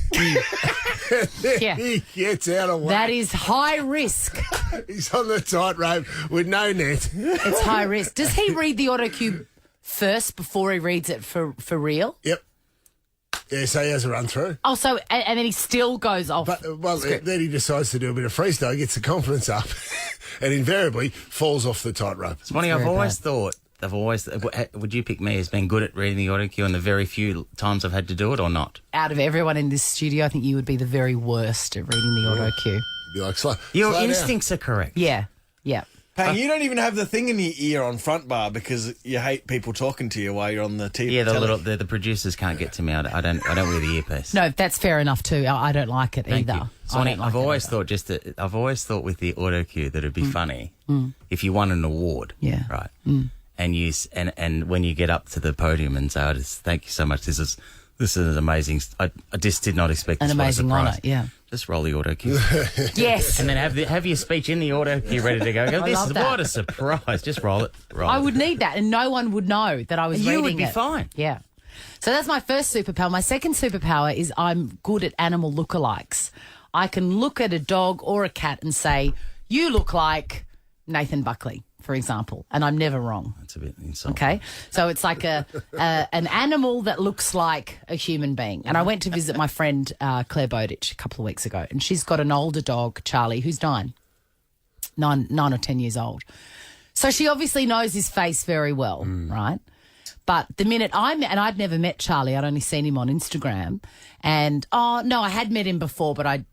Speaker 3: Yeah.
Speaker 4: He gets out of whack.
Speaker 3: That is high risk.
Speaker 4: He's on the tightrope with no net.
Speaker 3: It's high risk. Does he read the auto cue first before he reads it for real?
Speaker 4: Yep. Yeah, so he has a run through.
Speaker 3: Oh, so and then he still goes off.
Speaker 4: But, well, then he decides to do a bit of freestyle, he gets the confidence up, and invariably falls off the tightrope.
Speaker 11: It's funny, I've always thought, would you pick me as being good at reading the auto cue in the very few times I've had to do it or not?
Speaker 3: Out of everyone in this studio, I think you would be the very worst at reading the auto cue.
Speaker 4: Be like, slow
Speaker 11: Your
Speaker 4: down.
Speaker 11: instincts are correct.
Speaker 3: Yeah.
Speaker 5: Pang, you don't even have the thing in your ear on front bar because you hate people talking to you while you're on the TV.
Speaker 11: Yeah, the producers can't get to me. I don't wear the earpiece.
Speaker 3: No, that's fair enough too. I don't like it
Speaker 11: Thank
Speaker 3: either.
Speaker 11: you. Sonny, I've always thought with the auto cue that it'd be funny if you won an award.
Speaker 3: Yeah.
Speaker 11: Right. And and when you get up to the podium and say, thank you so much. This is an amazing. I just did not expect this.
Speaker 3: An amazing honour. Yeah.
Speaker 11: Just roll the auto cue.
Speaker 3: Yes.
Speaker 11: And then have your speech in the auto cue ready to go. What a surprise. Just roll it.
Speaker 3: I would need that, and no one would know that I was reading it.
Speaker 11: You would be fine.
Speaker 3: Yeah. So that's my first superpower. My second superpower is I'm good at animal lookalikes. I can look at a dog or a cat and say, you look like Nathan Buckley, for example, and I'm never wrong.
Speaker 11: That's a bit insulting.
Speaker 3: Okay, so it's like an animal that looks like a human being. And I went to visit my friend Claire Bowditch a couple of weeks ago, and she's got an older dog, Charlie, who's nine or 10 years old. So she obviously knows his face very well, right? But the minute I'd never met Charlie, I'd only seen him on Instagram. And, I had met him before, but I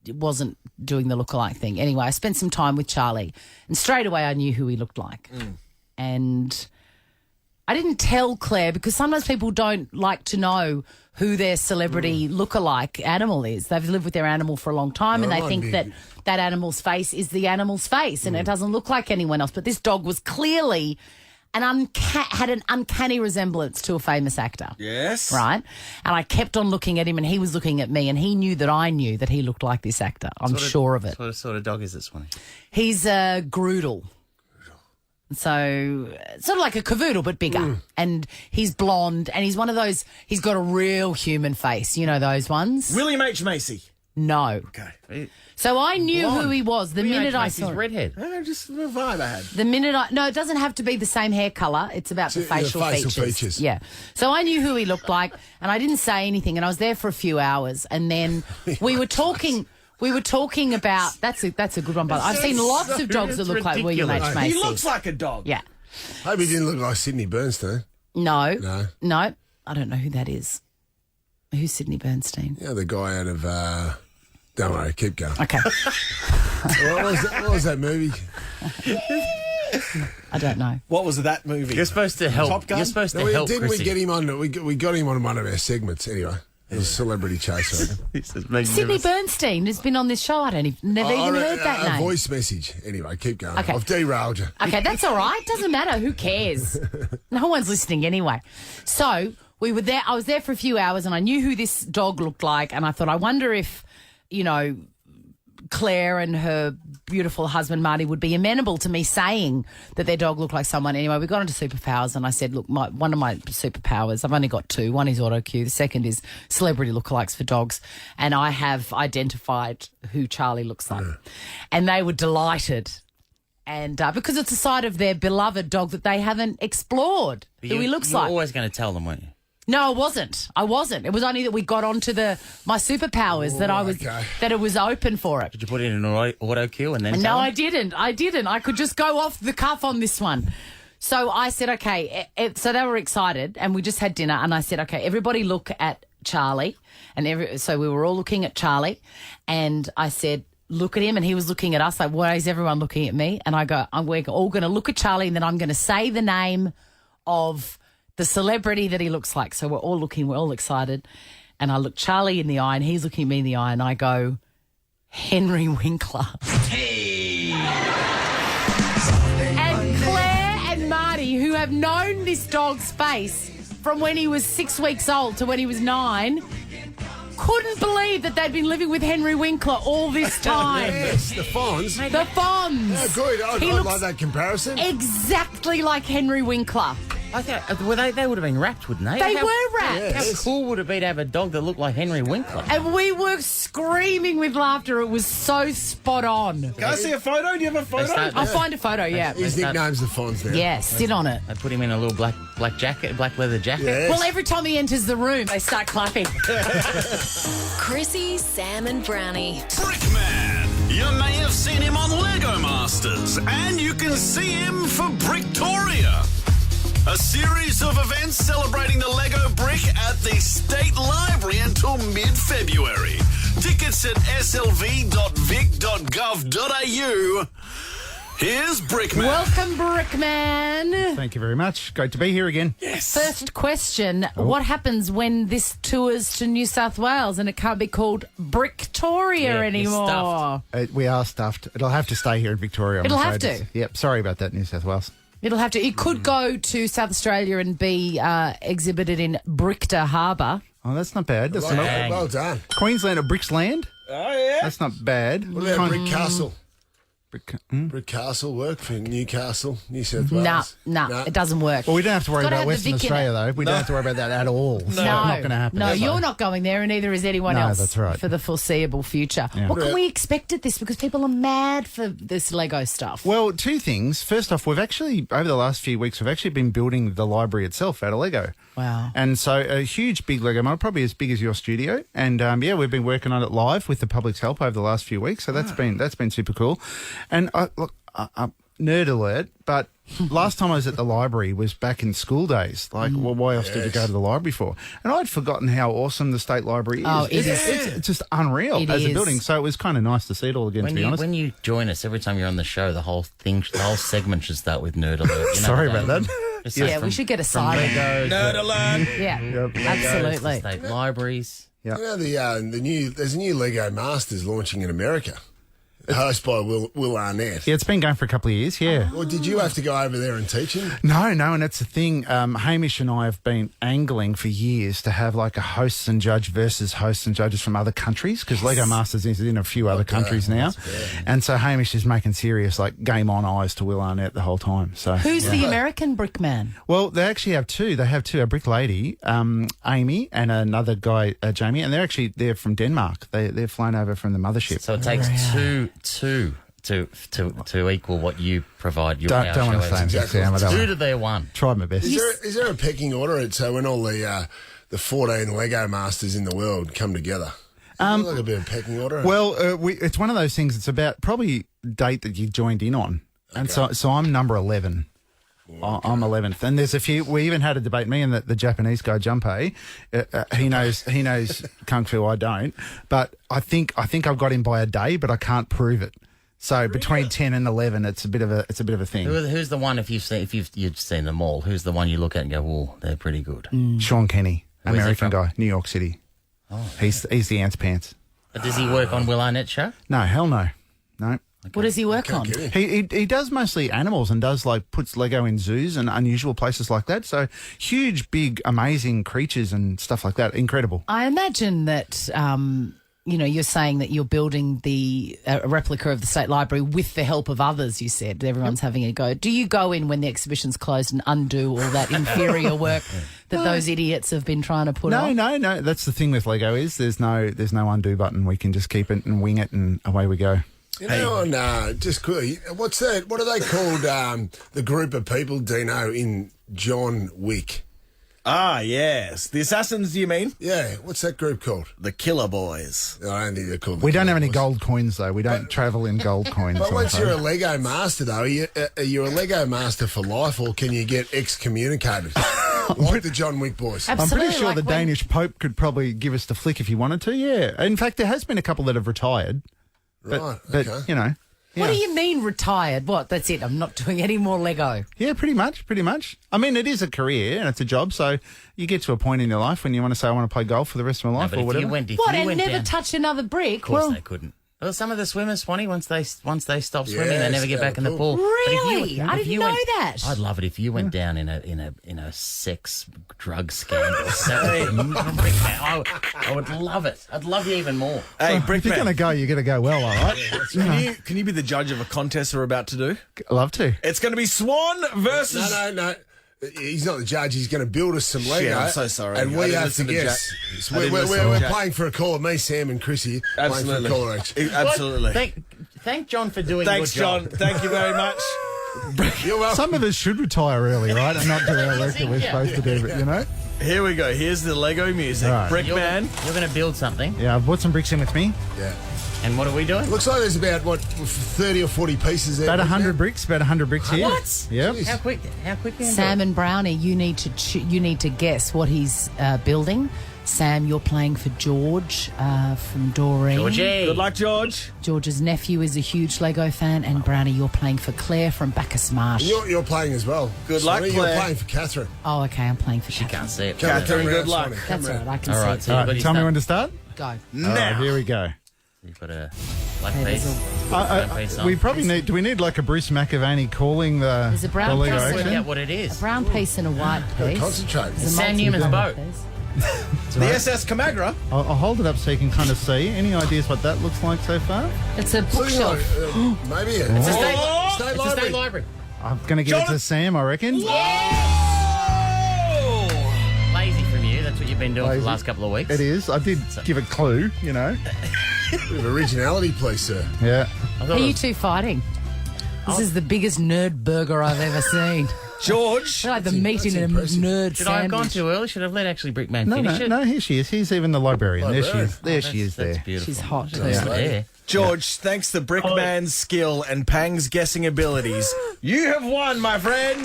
Speaker 3: wasn't doing the lookalike thing. Anyway, I spent some time with Charlie, and straight away I knew who he looked like. And I didn't tell Claire because sometimes people don't like to know who their celebrity lookalike animal is. They've lived with their animal for a long time and they think that animal's face is the animal's face and it doesn't look like anyone else. But this dog was clearly had an uncanny resemblance to a famous actor.
Speaker 5: Yes.
Speaker 3: Right? And I kept on looking at him and he was looking at me and he knew that I knew that he looked like this actor. I'm sure of it.
Speaker 11: What sort of dog is this one?
Speaker 3: He's a Groodle. So, sort of like a cavoodle, but bigger. And he's blonde, and he's one of those, he's got a real human face. You know those ones?
Speaker 5: William H. Macy.
Speaker 3: No.
Speaker 5: Okay.
Speaker 3: So I knew who he was the minute I saw him.
Speaker 11: Redhead.
Speaker 5: Just the vibe I had.
Speaker 3: The minute it doesn't have to be the same hair colour. It's about the facial features. Yeah. So I knew who he looked like, and I didn't say anything, and I was there for a few hours, and then we were talking. We were talking about that's a good one, but I've seen lots of dogs that look like William H. Macy.
Speaker 5: He looks like a dog.
Speaker 3: Yeah.
Speaker 4: Hope he didn't look like Sydney Bernstein.
Speaker 3: No. I don't know who that is. Who's Sydney Bernstein?
Speaker 4: Yeah, the guy out of. Don't worry, keep going.
Speaker 3: Okay.
Speaker 4: What was that movie?
Speaker 3: I don't know.
Speaker 5: What was that movie?
Speaker 11: You're supposed to help.
Speaker 5: Top Gun?
Speaker 11: You're supposed to help.
Speaker 4: Didn't
Speaker 11: Chrissie.
Speaker 4: we get him on? We got him on one of our segments anyway. It was a celebrity chase.
Speaker 3: Sydney Bernstein has been on this show. Never even heard that name.
Speaker 4: A voice message. Anyway, keep going.
Speaker 3: Okay.
Speaker 4: I've derailed you.
Speaker 3: Okay, that's all right. Doesn't matter. Who cares? No one's listening anyway. So we were there. I was there for a few hours, and I knew who this dog looked like. And I thought, I wonder if, Claire and her beautiful husband Marty would be amenable to me saying that their dog looked like someone. Anyway, we got into superpowers and I said, look, one of my superpowers, I've only got two. One is auto cue. The second is celebrity lookalikes for dogs. And I have identified who Charlie looks like. And they were delighted. And because it's a side of their beloved dog that they haven't explored, who he looks like.
Speaker 11: You're always going to tell them, weren't you?
Speaker 3: No, I wasn't. It was only that we got onto my superpowers that it was open for it.
Speaker 11: Did you put it in an auto cue and then?
Speaker 3: No, I didn't. I could just go off the cuff on this one. So I said, okay. So they were excited, and we just had dinner. And I said, okay, everybody look at Charlie, and so we were all looking at Charlie, and I said, look at him, and he was looking at us like, why is everyone looking at me? And I go, we're all going to look at Charlie, and then I'm going to say the name of the celebrity that he looks like. So we're all looking, we're all excited. And I look Charlie in the eye and he's looking at me in the eye and I go, Henry Winkler. Hey! And Claire and Marty, who have known this dog's face from when he was 6 weeks old to when he was 9, couldn't believe that they'd been living with Henry Winkler all this time.
Speaker 4: Yes, the Fonz.
Speaker 3: The Fonz.
Speaker 4: Oh, good. I like that comparison.
Speaker 3: Exactly like Henry Winkler.
Speaker 11: I thought, they would have been wrapped, wouldn't they?
Speaker 3: They
Speaker 11: How-
Speaker 3: were wrapped.
Speaker 11: How cool would it be to have a dog that looked like Henry Winkler?
Speaker 3: And we were screaming with laughter. It was so spot on.
Speaker 5: Can I see a photo? Do you have a photo?
Speaker 3: I'll find a photo, yeah.
Speaker 4: His nickname's the Fonz now.
Speaker 3: Yeah, sit on it.
Speaker 11: They put him in a little black leather jacket.
Speaker 4: Yes.
Speaker 3: Well, every time he enters the room, they start clapping.
Speaker 10: Chrissie, Sam, and Brownie.
Speaker 2: Brickman. You may have seen him on Lego Masters, and you can see him for Bricktoria. A series of events celebrating the Lego brick at the State Library until mid-February. Tickets at slv.vic.gov.au. Here's Brickman.
Speaker 3: Welcome, Brickman.
Speaker 12: Thank you very much. Great to be here again.
Speaker 3: First question. What happens when this tours to New South Wales and it can't be called Bricktoria
Speaker 11: Yeah, you're
Speaker 3: anymore?
Speaker 11: stuffed.
Speaker 12: We are stuffed. It'll have to stay here in Victoria. I'm
Speaker 3: It'll
Speaker 12: afraid.
Speaker 3: have to.
Speaker 12: Yep. Sorry about that, New South Wales.
Speaker 3: It'll have to. It could go to South Australia and be exhibited in Brickter Harbour.
Speaker 12: Oh, that's not bad. That's
Speaker 4: Well done.
Speaker 12: Queensland or Bricksland.
Speaker 5: Oh, yeah.
Speaker 12: That's not bad.
Speaker 4: What about Brick Castle?
Speaker 12: Brick-
Speaker 4: Brick Castle work for Newcastle, New South Wales?
Speaker 3: Nah, it doesn't work.
Speaker 12: Well, we don't have to worry
Speaker 3: Gotta
Speaker 12: about
Speaker 3: have the
Speaker 12: Western
Speaker 3: Vic in
Speaker 12: Australia,
Speaker 3: it.
Speaker 12: though. We don't have to worry about that at all. So
Speaker 3: No,
Speaker 12: not going to happen.
Speaker 3: No,
Speaker 12: That's
Speaker 3: you're
Speaker 12: right.
Speaker 3: not going there, and neither is anyone
Speaker 12: No,
Speaker 3: else.
Speaker 12: that's right.
Speaker 3: For the foreseeable future.
Speaker 12: Yeah.
Speaker 3: What can we expect at this? Because people are mad for this Lego stuff.
Speaker 12: Well, two things. First off, we've actually, over the last few weeks, we've actually been building the library itself out of Lego.
Speaker 3: Wow.
Speaker 12: And so a huge, big Lego model, probably as big as your studio. And we've been working on it live with the public's help over the last few weeks. So that's been super cool. And nerd alert, but last time I was at the library was back in school days. Like, well, why else did you go to the library for? And I'd forgotten how awesome the State Library is.
Speaker 3: Oh, it is.
Speaker 12: It's just unreal
Speaker 3: It
Speaker 12: as a
Speaker 3: is.
Speaker 12: building. So it was kind of nice to see it all again, to be honest.
Speaker 11: When you join us, every time you're on the show, the whole segment should start with Nerd Alert. You know
Speaker 12: Sorry
Speaker 11: that?
Speaker 12: about that.
Speaker 11: Just
Speaker 3: Yeah,
Speaker 11: from-
Speaker 3: we should get a
Speaker 11: from
Speaker 3: siren.
Speaker 11: Lego to-
Speaker 5: Nerd alert.
Speaker 3: Yeah,
Speaker 12: Yep.
Speaker 3: absolutely.
Speaker 11: State libraries.
Speaker 4: You know, there's a new Lego Masters launching in America, hosted by Will Arnett.
Speaker 12: Yeah, it's been going for a couple of years, yeah.
Speaker 4: Well, did you have to go over there and teach him?
Speaker 12: No, and that's the thing. Hamish and I have been angling for years to have like a hosts and judge versus hosts and judges from other countries because Lego Masters is in a few other countries now. And so Hamish is making serious like game on eyes to Will Arnett the whole time. So
Speaker 3: Who's the American Brickman?
Speaker 12: Well, they actually have two. They have two, a brick lady, Amy, and another guy, Jamie, and they're from Denmark. They're flown over from the mothership.
Speaker 11: So it takes two to equal what you provide. Your
Speaker 12: Don't want to say anything, Sam. I don't
Speaker 11: Two
Speaker 12: want-
Speaker 11: to their one.
Speaker 12: Tried my best.
Speaker 4: Is there a pecking order? So when all the 14 Lego Masters in the world come together, like a bit of pecking order.
Speaker 12: Well, it's one of those things. It's about probably date that you joined in on, and so I'm number 11. I'm 11th, and there's a few. We even had a debate. Me and the Japanese guy Junpei. He knows kung fu. I don't, but I think I've got him by a day, but I can't prove it. So between 10 and 11, it's a bit of a thing.
Speaker 11: Who's the one if you've seen them all? Who's the one you look at and go, "Oh, they're pretty good."
Speaker 12: Sean Kenny,
Speaker 11: Where's he
Speaker 12: American
Speaker 11: from?
Speaker 12: guy, New York City. Oh, he's the ants pants.
Speaker 11: But does he work on Will Arnett's show?
Speaker 12: No, hell no.
Speaker 3: What does he work on?
Speaker 12: He does mostly animals and does puts Lego in zoos and unusual places like that. So huge, big, amazing creatures and stuff like that. Incredible.
Speaker 3: I imagine that, you're saying that you're building a replica of the State Library with the help of others, you said. Everyone's having a go. Do you go in when the exhibition's closed and undo all that inferior work that those idiots have been trying to put on?
Speaker 12: No. That's the thing with Lego is there's no undo button. We can just keep it and wing it and away we go.
Speaker 4: You know, just quickly, what's that? What are they called? The group of people, Dino, in John Wick.
Speaker 5: Ah, yes. The Assassins, you mean?
Speaker 4: Yeah. What's that group called?
Speaker 5: The Killer Boys.
Speaker 4: I don't think they're called.
Speaker 12: We don't have any gold coins though. We don't travel in gold coins.
Speaker 4: But
Speaker 12: I'm
Speaker 4: once
Speaker 12: afraid.
Speaker 4: you're a Lego master, though, are you a Lego master for life, or can you get excommunicated like the John Wick boys?
Speaker 12: I'm pretty sure the Danish Pope could probably give us the flick if he wanted to. Yeah. In fact, there has been a couple that have retired.
Speaker 4: Right.
Speaker 12: But
Speaker 4: Okay.
Speaker 12: you know.
Speaker 3: What do you mean retired? What? That's it. I'm not doing any more Lego.
Speaker 12: Yeah, pretty much. I mean, it is a career and it's a job, so you get to a point in your life when you want to say, I want to play golf for the rest of my life
Speaker 11: but
Speaker 12: or
Speaker 11: if
Speaker 12: whatever.
Speaker 11: you went
Speaker 3: And never
Speaker 11: down,
Speaker 3: touch another brick?
Speaker 11: of course they couldn't. Well, some of the swimmers, Swanee, once they stop swimming, they never get back in the pool. But
Speaker 3: Really? I didn't know that.
Speaker 11: I'd love it if you went down in a sex drug scandal. I would love it. I'd love you even more.
Speaker 5: Hey,
Speaker 12: If you're going to
Speaker 5: Brickman,
Speaker 12: go, you're going to go well, all right?
Speaker 5: can you be the judge of a contest we're about to do?
Speaker 12: Love to.
Speaker 5: It's going to be Swan versus...
Speaker 4: No. He's not the judge. He's going to build us some Lego.
Speaker 5: Shit, I'm so sorry.
Speaker 4: And
Speaker 5: I
Speaker 4: we
Speaker 5: didn't
Speaker 4: have to
Speaker 5: listen to
Speaker 4: guess.
Speaker 5: Jack.
Speaker 4: We're playing for a caller. Me, Sam, and Chrissie.
Speaker 5: Absolutely.
Speaker 4: Playing for a caller each.
Speaker 5: Absolutely.
Speaker 11: Thank John for doing
Speaker 5: Thanks,
Speaker 11: your job.
Speaker 5: John. Thank you very much.
Speaker 4: You're welcome.
Speaker 12: Some of us should retire early, right? And not do our work that we're supposed to do, but, you know?
Speaker 5: Here we go. Here's the Lego music.
Speaker 12: Right.
Speaker 5: Brickman.
Speaker 11: You're going to build something.
Speaker 12: Yeah, I've brought some bricks in with me.
Speaker 4: Yeah.
Speaker 11: And what are we doing?
Speaker 4: Looks like there's about, 30 or 40 pieces there.
Speaker 12: About 100 bricks. About 100 bricks here.
Speaker 11: What?
Speaker 12: Yep.
Speaker 11: How quick?
Speaker 3: Sam and Brownie, you need to guess what he's building. Sam, you're playing for George from Doreen.
Speaker 11: Georgie.
Speaker 5: Good luck, George.
Speaker 3: George's nephew is a huge Lego fan, and Brownie, you're playing for Claire from Bacchus Marsh.
Speaker 4: You're playing as well.
Speaker 5: Good luck,
Speaker 4: Sonny.
Speaker 5: Claire.
Speaker 4: You're playing for Catherine.
Speaker 3: Oh, okay, I'm playing for Catherine.
Speaker 11: Can't see it.
Speaker 5: Catherine, good luck.
Speaker 3: That's all right, I can
Speaker 11: All
Speaker 3: see
Speaker 11: right,
Speaker 3: it.
Speaker 11: so
Speaker 12: All
Speaker 11: you've got
Speaker 12: right,
Speaker 11: his
Speaker 12: tell me
Speaker 11: stuff.
Speaker 12: when to start.
Speaker 3: Go.
Speaker 12: All right, here we go.
Speaker 11: You've got a black
Speaker 3: Okay,
Speaker 11: piece.
Speaker 12: We probably need. Do we need like a Bruce McAvaney calling the,
Speaker 3: There's a brown
Speaker 12: the Lego
Speaker 3: piece.
Speaker 11: Work
Speaker 12: action?
Speaker 11: out what it is.
Speaker 3: A brown piece and a white piece.
Speaker 4: Concentrate.
Speaker 3: There's a
Speaker 11: Sam Newman's
Speaker 3: multi-colour
Speaker 11: boat.
Speaker 3: piece.
Speaker 5: The SS Camagra.
Speaker 12: I'll hold it up so you can kind of see. Any ideas what that looks like so far?
Speaker 3: It's a bookshelf.
Speaker 4: Maybe
Speaker 11: It's a state,
Speaker 4: State
Speaker 11: it's a state library.
Speaker 12: I'm going to give it to Sam, I reckon.
Speaker 11: Lazy from you. That's what you've been doing for
Speaker 12: Lazy.
Speaker 11: the last couple of weeks.
Speaker 12: It is. I did give a clue, you know.
Speaker 4: Bit of originality, please, sir.
Speaker 12: Yeah.
Speaker 11: I thought
Speaker 3: Are
Speaker 11: it
Speaker 3: you
Speaker 11: was-
Speaker 3: two fighting? This is the biggest nerd burger I've ever seen.
Speaker 5: George.
Speaker 3: It's like the meat in a
Speaker 4: impressive.
Speaker 3: nerd
Speaker 11: Should I have gone
Speaker 3: sandwich.
Speaker 11: too early? Should I have let actually Brickman
Speaker 12: No,
Speaker 11: finish it?
Speaker 12: no, here she is. Here's even the librarian. There she is. There she is
Speaker 11: That's
Speaker 12: there.
Speaker 11: beautiful.
Speaker 3: She's hot too.
Speaker 11: Yeah.
Speaker 5: George, thanks to Brickman's skill and Pang's guessing abilities, you have won, my friend.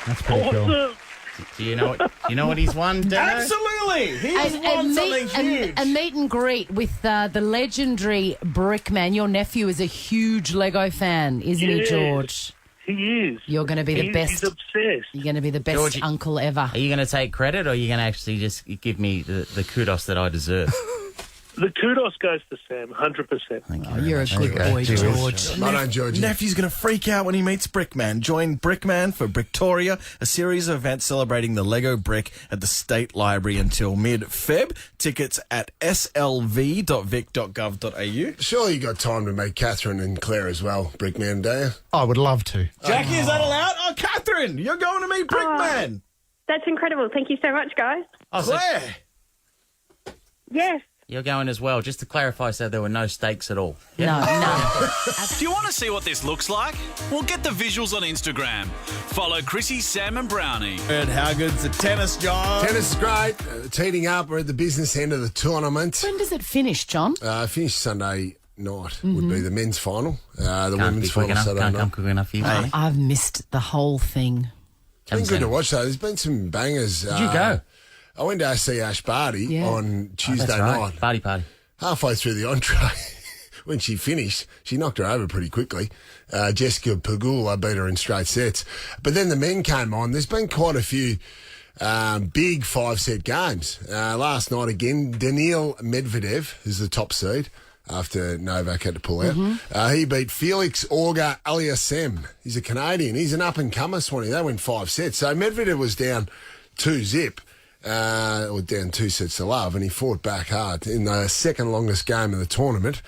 Speaker 12: That's pretty cool.
Speaker 11: Do you know what he's won, Dano?
Speaker 5: Absolutely. He's won something huge.
Speaker 3: a meet and greet with the legendary Brickman. Your nephew is a huge Lego fan, isn't he, George?
Speaker 13: He is.
Speaker 3: You're going to be the best.
Speaker 13: He's obsessed.
Speaker 3: You're going to be the best
Speaker 11: George,
Speaker 3: uncle ever.
Speaker 11: Are you going to take credit, or are you going to actually just give me the kudos that I deserve?
Speaker 13: The kudos goes to Sam, 100%.
Speaker 3: Oh, you're a good boy, George.
Speaker 4: My name, Georgie.
Speaker 5: Nephew's going to freak out when he meets Brickman. Join Brickman for Bricktoria, a series of events celebrating the Lego brick at the State Library until mid-Feb. Tickets at slv.vic.gov.au.
Speaker 4: Surely you got time to meet Catherine and Claire as well, Brickman, do you?
Speaker 12: I would love to.
Speaker 5: Jackie, is that allowed? Oh, Catherine, you're going to meet Brickman.
Speaker 8: That's incredible. Thank you so much, guys.
Speaker 11: Oh, so
Speaker 5: Claire.
Speaker 8: Yes.
Speaker 11: you're going as well. Just to clarify, so there were no stakes at all.
Speaker 3: No, none.
Speaker 2: Do you want to see what this looks like? Well, get the visuals on Instagram. Follow Chrissie, Sam and Brownie.
Speaker 5: And how good's the tennis, John?
Speaker 4: Tennis is great. It's heating up. We're at the business end of the tournament.
Speaker 3: When does it finish, John?
Speaker 4: Finished Sunday night would be the men's final. The women's
Speaker 11: quick
Speaker 4: final
Speaker 11: enough.
Speaker 4: Saturday
Speaker 11: Can't
Speaker 4: night.
Speaker 11: come quick enough for you. Brownie.
Speaker 3: I've missed the whole thing.
Speaker 4: It's been good to watch though. There's been some bangers.
Speaker 11: Did you go?
Speaker 4: I went to see Ash Barty
Speaker 3: Yeah.
Speaker 4: on Tuesday
Speaker 11: That's right.
Speaker 4: night.
Speaker 11: Party.
Speaker 4: Halfway through the entree, when she finished, she knocked her over pretty quickly. Jessica Pagula beat her in straight sets. But then the men came on. There's been quite a few big 5-set games. Last night again, Daniil Medvedev, who's the top seed after Novak had to pull out. He beat Felix Auger Aliassime. He's a Canadian. He's an up-and-comer, Swanee. They went 5 sets. So Medvedev was down 2-0. Or down 2 sets to love, and he fought back hard in the second longest game of the tournament.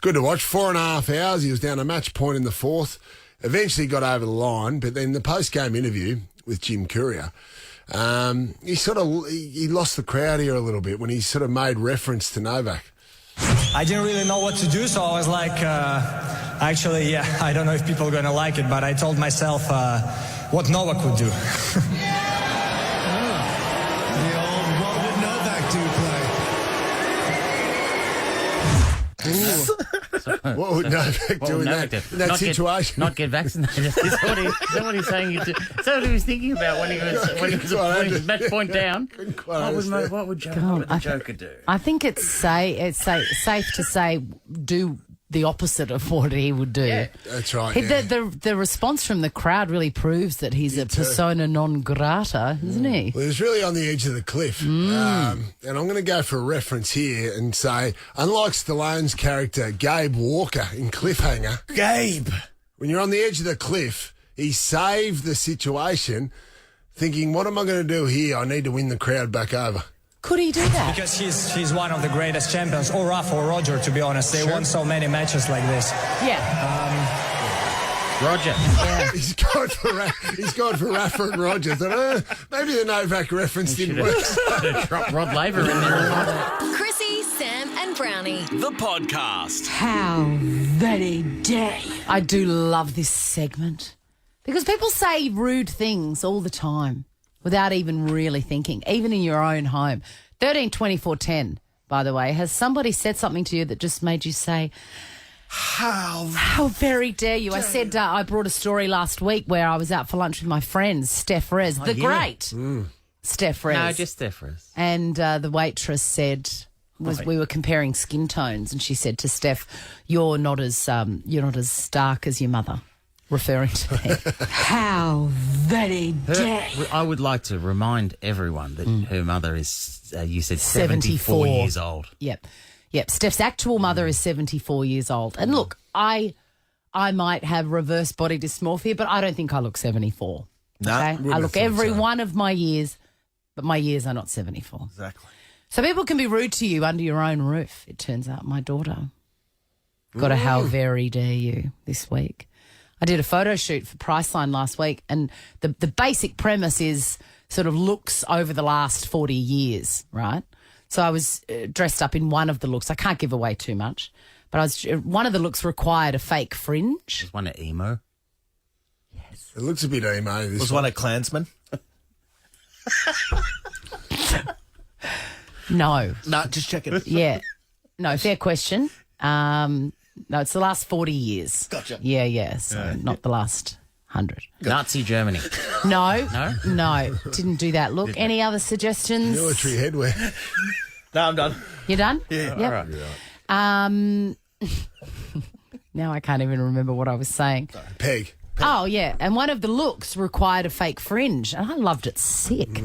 Speaker 4: Good to watch. 4.5 hours. He was down a match point in the fourth. Eventually got over the line, but then the post-game interview with Jim Courier, he lost the crowd here a little bit when he sort of made reference to Novak.
Speaker 14: I didn't really know what to do, so I was like, I don't know if people are going to like it, but I told myself what Novak would do.
Speaker 4: What would Novak do in that situation?
Speaker 11: Not get vaccinated. Is that what he's saying? Is that what he was thinking about when he was putting his match point down? What would Joker do?
Speaker 3: I think it's safe to say do the opposite of what he would do.
Speaker 11: Yeah.
Speaker 4: That's right.
Speaker 3: The response from the crowd really proves that he's a persona non grata, isn't he?
Speaker 4: Well, he was really on the edge of the cliff. And I'm going to go for a reference here and say, unlike Stallone's character, Gabe Walker in Cliffhanger,
Speaker 5: Gabe,
Speaker 4: when you're on the edge of the cliff, he saved the situation thinking, what am I going to do here? I need to win the crowd back over.
Speaker 3: Could he do that?
Speaker 14: Because he's one of the greatest champions, or Rafa or Roger, to be honest. They won so many matches like this.
Speaker 3: Yeah.
Speaker 11: Roger.
Speaker 4: He's gone for Rafa and Roger. Thought, maybe the Novak reference didn't work.
Speaker 11: Drop Rod Laver in there.
Speaker 10: Chrissie, Sam, and Brownie.
Speaker 2: The podcast.
Speaker 3: How very dare you. I do love this segment because people say rude things all the time without even really thinking, even in your own home. 13 24 10, by the way, has somebody said something to you that just made you say, how very dare you? I said I brought a story last week where I was out for lunch with my friends, Steph Rez, great Steph Rez.
Speaker 11: No, just Steph Rez.
Speaker 3: And the waitress said, we were comparing skin tones, and she said to Steph, "You're not as dark as your mother," referring to me. How very dare you?
Speaker 11: I would like to remind everyone that her mother is, you said, 74 years old.
Speaker 3: Yep. Steph's actual mother is 74 years old. And look, I might have reverse body dysmorphia, but I don't think I look 74.
Speaker 5: No,
Speaker 3: okay? I look every one of my years, but my years are not 74.
Speaker 5: Exactly.
Speaker 3: So people can be rude to you under your own roof. It turns out my daughter got a how very dare you this week. I did a photo shoot for Priceline last week, and the basic premise is sort of looks over the last 40 years, right? So I was dressed up in one of the looks. I can't give away too much, but one of the looks required a fake fringe.
Speaker 11: Was one at emo?
Speaker 3: Yes.
Speaker 4: It looks a bit emo.
Speaker 5: Was one a Klansman?
Speaker 3: No.
Speaker 5: No, just checking.
Speaker 3: Yeah. No, fair question. No, it's the last 40 years.
Speaker 5: Gotcha.
Speaker 3: Yeah. So not the last 100.
Speaker 11: Nazi Germany.
Speaker 3: No, didn't do that. Look, any other suggestions?
Speaker 4: Military headwear.
Speaker 5: No, I'm done.
Speaker 3: You done?
Speaker 5: Yeah.
Speaker 3: Yep.
Speaker 11: All right.
Speaker 3: Now I can't even remember what I was saying.
Speaker 4: Peg.
Speaker 3: Oh, yeah. And one of the looks required a fake fringe, and I loved it sick.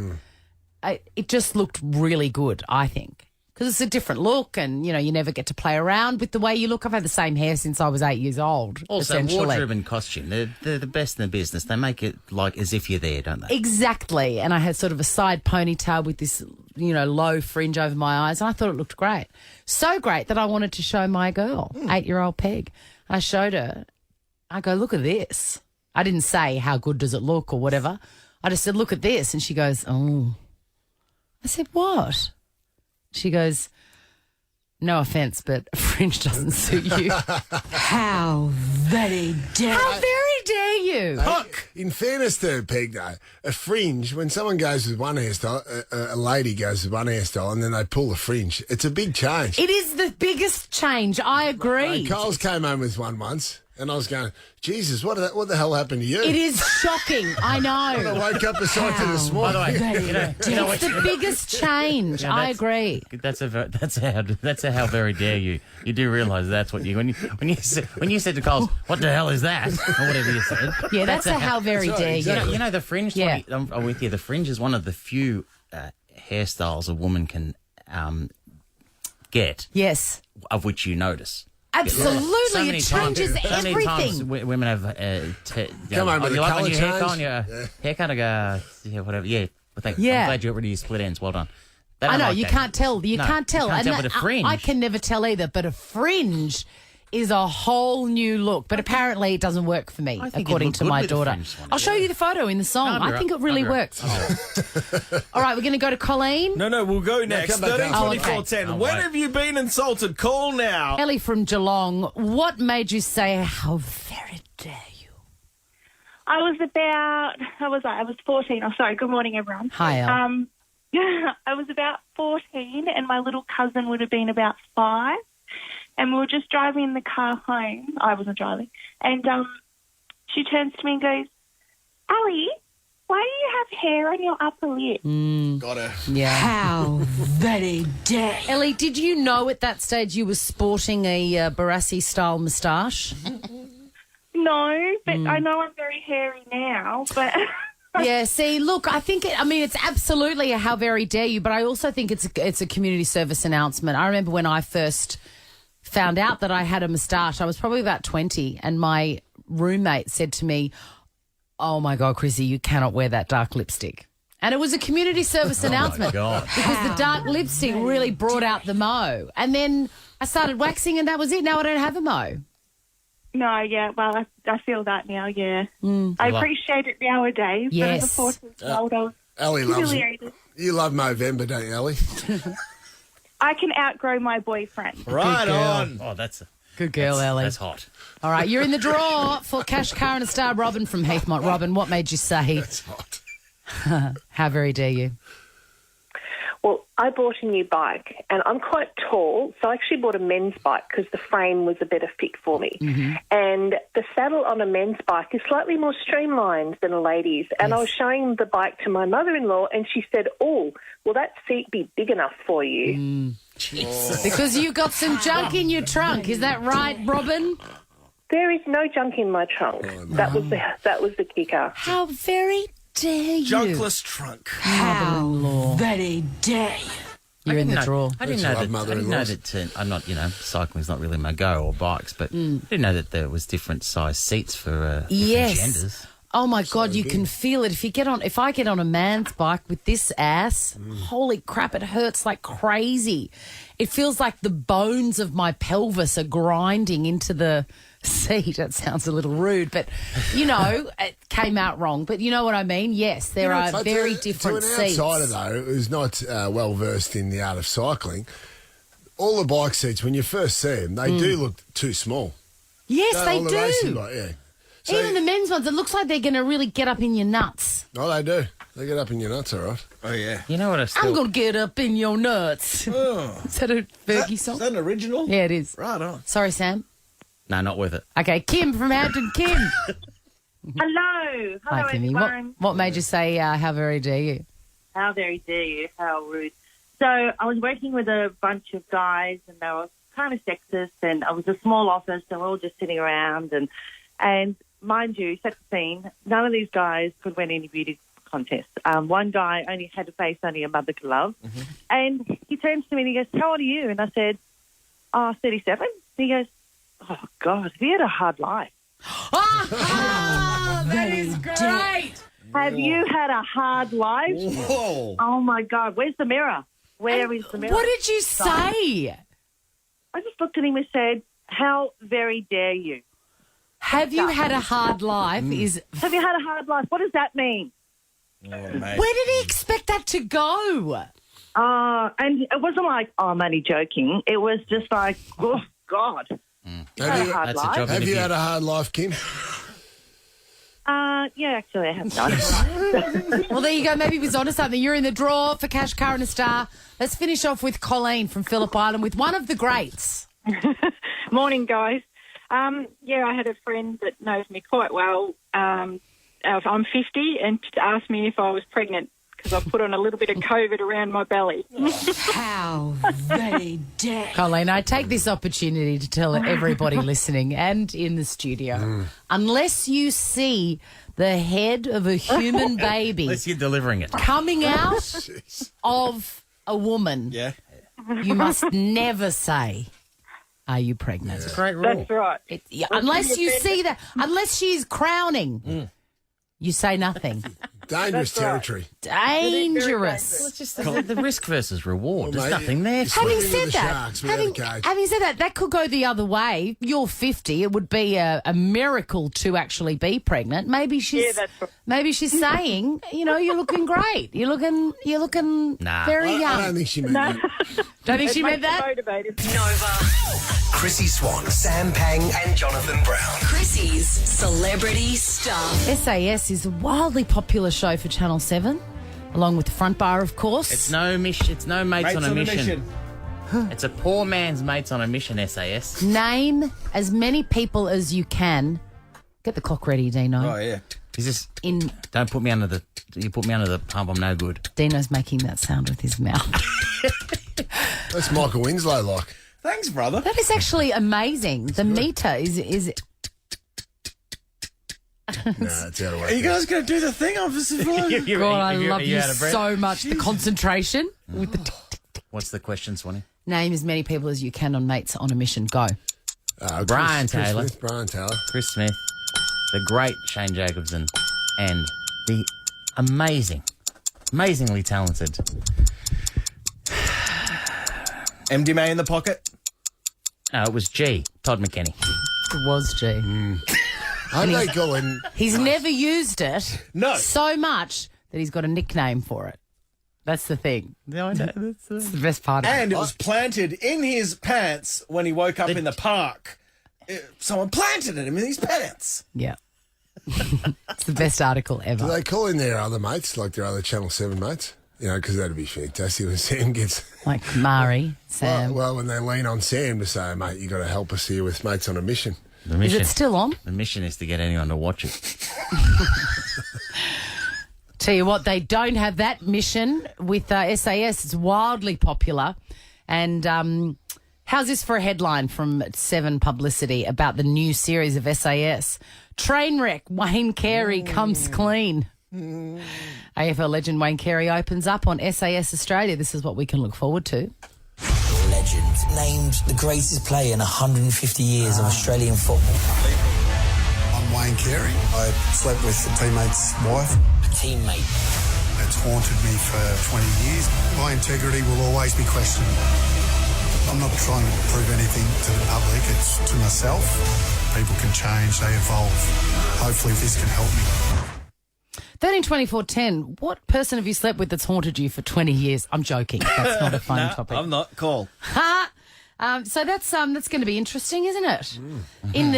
Speaker 3: It just looked really good, I think, because it's a different look, and, you never get to play around with the way you look. I've had the same hair since I was 8 years old.
Speaker 11: Also,
Speaker 3: essentially.
Speaker 11: wardrobe and costume, they're the best in the business. They make it like as if you're there, don't they?
Speaker 3: Exactly. And I had sort of a side ponytail with this, low fringe over my eyes, and I thought it looked great. So great that I wanted to show my girl, 8-year-old Peg. I showed her. I go, look at this. I didn't say how good does it look or whatever. I just said, look at this. And she goes, oh. I said, what? She goes, no offence, but a fringe doesn't suit you. How very dare you?
Speaker 4: Look, in fairness to Peg, though, a fringe, when someone goes with one hairstyle, a lady goes with one hairstyle and then they pull the fringe, it's a big change.
Speaker 3: It is the biggest change. I agree.
Speaker 4: Coles came home with one once. And I was going, Jesus, what the hell happened to you?
Speaker 3: It is shocking. I know.
Speaker 4: When I woke up beside you this morning.
Speaker 11: By the way,
Speaker 3: it's the biggest change. I agree.
Speaker 11: That's a how very dare you. You do realise that's what you when you said to Coles, what the hell is that, or whatever you said.
Speaker 3: Yeah, that's a how very dare you.
Speaker 11: You know the fringe.
Speaker 3: Yeah.
Speaker 11: I'm with you. The fringe is one of the few hairstyles a woman can get.
Speaker 3: Yes.
Speaker 11: Of which you notice.
Speaker 3: Absolutely, it changes everything.
Speaker 11: So many times women have
Speaker 4: come on,
Speaker 11: you like when your hair on your haircut, I go, whatever. Yeah, I'm glad you got rid of your split ends. Well done.
Speaker 3: I know, you can't tell. You can't tell.
Speaker 11: You can't tell with a fringe.
Speaker 3: I can never tell either, but a fringe is a whole new look. But apparently it doesn't work for me, according to my daughter. I'll show you the photo in the song. I think it really works. All right, we're going to go to Colleen.
Speaker 5: No, we'll go next. 13 24 10. When have you been insulted? Call now.
Speaker 3: Ellie from Geelong, what made you say, how very dare you?
Speaker 15: I was 14. Oh, sorry. Good morning, everyone.
Speaker 3: Hi, Elle.
Speaker 15: I was about 14 and my little cousin would have been about 5. And we were just driving in the car home. I wasn't driving. And she turns to me and goes, Ali, why do you have hair on your upper lip?
Speaker 5: Got her.
Speaker 3: Yeah. How very dare. Ellie, did you know at that stage you were sporting a Barassi-style moustache?
Speaker 15: No, but I know I'm very hairy now. But
Speaker 3: yeah, see, look, I think it's absolutely a how very dare you, but I also think it's a community service announcement. I remember when I first found out that I had a moustache, I was probably about 20, and my roommate said to me, oh, my God, Chrissie, you cannot wear that dark lipstick. And it was a community service announcement because the dark lipstick really brought out the mo. And then I started waxing and that was it. Now I don't have a mo.
Speaker 15: No, yeah, well, I feel that now, yeah.
Speaker 3: Mm.
Speaker 15: I appreciate it nowadays.
Speaker 3: Yes.
Speaker 15: But as a 14-year-old, I was
Speaker 4: Ellie loves it.
Speaker 15: humiliated.
Speaker 4: You love Movember, don't you, Ellie?
Speaker 15: I can outgrow my boyfriend.
Speaker 5: Right
Speaker 3: girl.
Speaker 5: on.
Speaker 11: Oh, that's
Speaker 3: Good girl, Ellie.
Speaker 11: That's hot.
Speaker 3: All right, you're in the draw for cash, car, and a star. Robin from Heathmont. Robin, what made you say?
Speaker 4: That's hot.
Speaker 3: How very dare you?
Speaker 16: Well, I bought a new bike, and I'm quite tall, so I actually bought a men's bike because the frame was a better fit for me.
Speaker 3: Mm-hmm.
Speaker 16: And the saddle on a men's bike is slightly more streamlined than a lady's. And I was showing the bike to my mother-in-law, and she said, "Oh, will that seat be big enough for you?"
Speaker 3: Because you've got some junk in your trunk. Is that right, Robin?
Speaker 16: There is no junk in my trunk. That was the kicker.
Speaker 3: How very dare you?
Speaker 5: Junkless trunk.
Speaker 3: How very dare you? You're in the draw.
Speaker 11: I didn't know that. I'm not, cycling's not really my go or bikes, but I didn't know that there was different size seats for different genders.
Speaker 3: Oh my God, you can feel it. If I get on a man's bike with this ass, holy crap, it hurts like crazy. It feels like the bones of my pelvis are grinding into the seat. That sounds a little rude, but it came out wrong. But you know what I mean? Yes, there are very different seats.
Speaker 4: To an outsider, though, who's not well versed in the art of cycling, all the bike seats, when you first see them, they do look too small.
Speaker 3: Yes,
Speaker 4: Don't
Speaker 3: they
Speaker 4: all the
Speaker 3: do.
Speaker 4: racing bike, yeah. So,
Speaker 3: even the men's ones, it looks like they're going to really get up in your nuts.
Speaker 4: Oh, they do. They get up in your nuts, all right.
Speaker 5: Oh, yeah.
Speaker 11: You know what
Speaker 3: I'm going to get up in your nuts.
Speaker 5: Oh.
Speaker 3: Is that a Fergie song?
Speaker 5: Is that an original?
Speaker 3: Yeah, it is.
Speaker 5: Right on.
Speaker 3: Sorry, Sam.
Speaker 11: No, not with it.
Speaker 3: Okay, Kim from Hampton. Kim.
Speaker 17: Hello.
Speaker 3: Hi, Kimmy.
Speaker 17: Everyone.
Speaker 3: What made you say, how very dare you?
Speaker 17: How very dare you? How rude. So I was working with a bunch of guys, and they were kind of sexist, and it was a small office, and we're all just sitting around, and mind you, set the scene, none of these guys could win any beauty contest. One guy only had a face only a mother could love.
Speaker 5: Mm-hmm.
Speaker 17: And he turns to me and he goes, "How old are you?" And I said, 37. And he goes, "Oh, God, have you had a hard life?"
Speaker 3: That is great.
Speaker 17: Have you had a hard life?
Speaker 5: Whoa.
Speaker 17: Oh, my God. Where's the mirror? Where is the mirror?
Speaker 3: What did you say?
Speaker 17: I just looked at him and said, "How very dare you?"
Speaker 3: Have you had a hard life?
Speaker 17: Have you had a hard life? What does that mean?
Speaker 5: Oh, mate.
Speaker 3: Where did he expect that to go?
Speaker 17: And it wasn't like, "Oh, I'm only joking." It was just like, "Oh, God."
Speaker 4: Have you had a hard life, Kim?
Speaker 17: Yeah, actually, I have done.
Speaker 3: Well, there you go. Maybe he was onto something. You're in the draw for cash, car, and a star. Let's finish off with Colleen from Phillip Island with one of the greats.
Speaker 18: Morning, guys. Yeah, I had a friend that knows me quite well. I'm 50, and asked me if I was pregnant because I put on a little bit of COVID around my belly.
Speaker 3: How they dare. Colleen, I take this opportunity to tell everybody listening and in the studio, unless you see the head of a human baby
Speaker 11: Unless you're delivering it.
Speaker 3: coming out of a woman, you must never say, "Are you pregnant?"
Speaker 11: It's a great rule.
Speaker 18: That's right.
Speaker 3: Unless you see that, unless she's crowning, you say nothing.
Speaker 4: Dangerous territory.
Speaker 3: Dangerous.
Speaker 11: Well, it's just the risk versus reward. There's
Speaker 4: mate,
Speaker 11: nothing there.
Speaker 3: Having said that, having said that, that could go the other way. You're 50. It would be a miracle to actually be pregnant. Maybe she's saying, you're looking great. You're looking very young.
Speaker 4: I don't think she meant that.
Speaker 3: Don't think she meant that?
Speaker 18: Motivated.
Speaker 10: Nova.
Speaker 19: Chrissie Swan, Sam Pang, and Jonathan Brown.
Speaker 10: Chrissie's Celebrity Stuff.
Speaker 3: SAS is a wildly popular show for Channel 7, along with the Front Bar, of course.
Speaker 11: It's no mates on a mission. It's a poor man's mates on a mission, SAS.
Speaker 3: Name as many people as you can. Get the clock ready, Dino.
Speaker 5: Oh, yeah.
Speaker 11: Don't put me under the... You put me under the pump, I'm no good.
Speaker 3: Dino's making that sound with his mouth.
Speaker 4: That's Michael Winslow like.
Speaker 5: Thanks, brother.
Speaker 3: That is actually amazing. The meter is
Speaker 4: No, it's out of
Speaker 5: Are you guys going to do the thing? I'm just
Speaker 3: God, I love you so much. The concentration with the...
Speaker 11: What's the question, Swanee?
Speaker 3: Name as many people as you can on Mates on a Mission. Go.
Speaker 11: Brian Taylor.
Speaker 4: Brian Taylor.
Speaker 11: Chris Smith. The great Shane Jacobson. And the amazingly talented...
Speaker 5: MDMA in the pocket?
Speaker 11: No, it was G. Todd McKenny.
Speaker 3: Was G.
Speaker 4: Aren't they going?
Speaker 3: He's never used it
Speaker 5: No.
Speaker 3: so much that he's got a nickname for it. That's the thing.
Speaker 11: No, I know.
Speaker 3: That's the best part of it.
Speaker 5: And it was planted in his pants when he woke up in the park. Someone planted it in his pants.
Speaker 3: Yeah. It's the best article ever.
Speaker 4: Do they call in their other mates, like their other Channel 7 mates? You know, because that'd be fantastic when Sam gets...
Speaker 3: Like Mari, Sam.
Speaker 4: Well, when they lean on Sam to say, mate, you got to help us here with Mates on a Mission.
Speaker 11: The mission,
Speaker 3: Is it still on?
Speaker 11: The mission is to get anyone to watch it.
Speaker 3: Tell you what, they don't have that mission with SAS. It's wildly popular. And how's this for a headline from 7 Publicity about the new series of SAS? Trainwreck, Wayne Carey comes clean. AFL legend Wayne Carey opens up on SAS Australia. This is what we can look forward to.
Speaker 20: Legend, named the greatest player in 150 years of Australian football.
Speaker 21: I'm Wayne Carey. I slept with a teammate's wife.
Speaker 20: A teammate.
Speaker 21: It's haunted me for 20 years. My integrity will always be questioned. I'm not trying to prove anything to the public, it's to myself. People can change, they evolve. Hopefully this can help me.
Speaker 3: 13-24-10, what person have you slept with that's haunted you for 20 years? I'm joking. That's not a funny topic.
Speaker 5: I'm not. Call.
Speaker 3: So that's going to be interesting, isn't it? In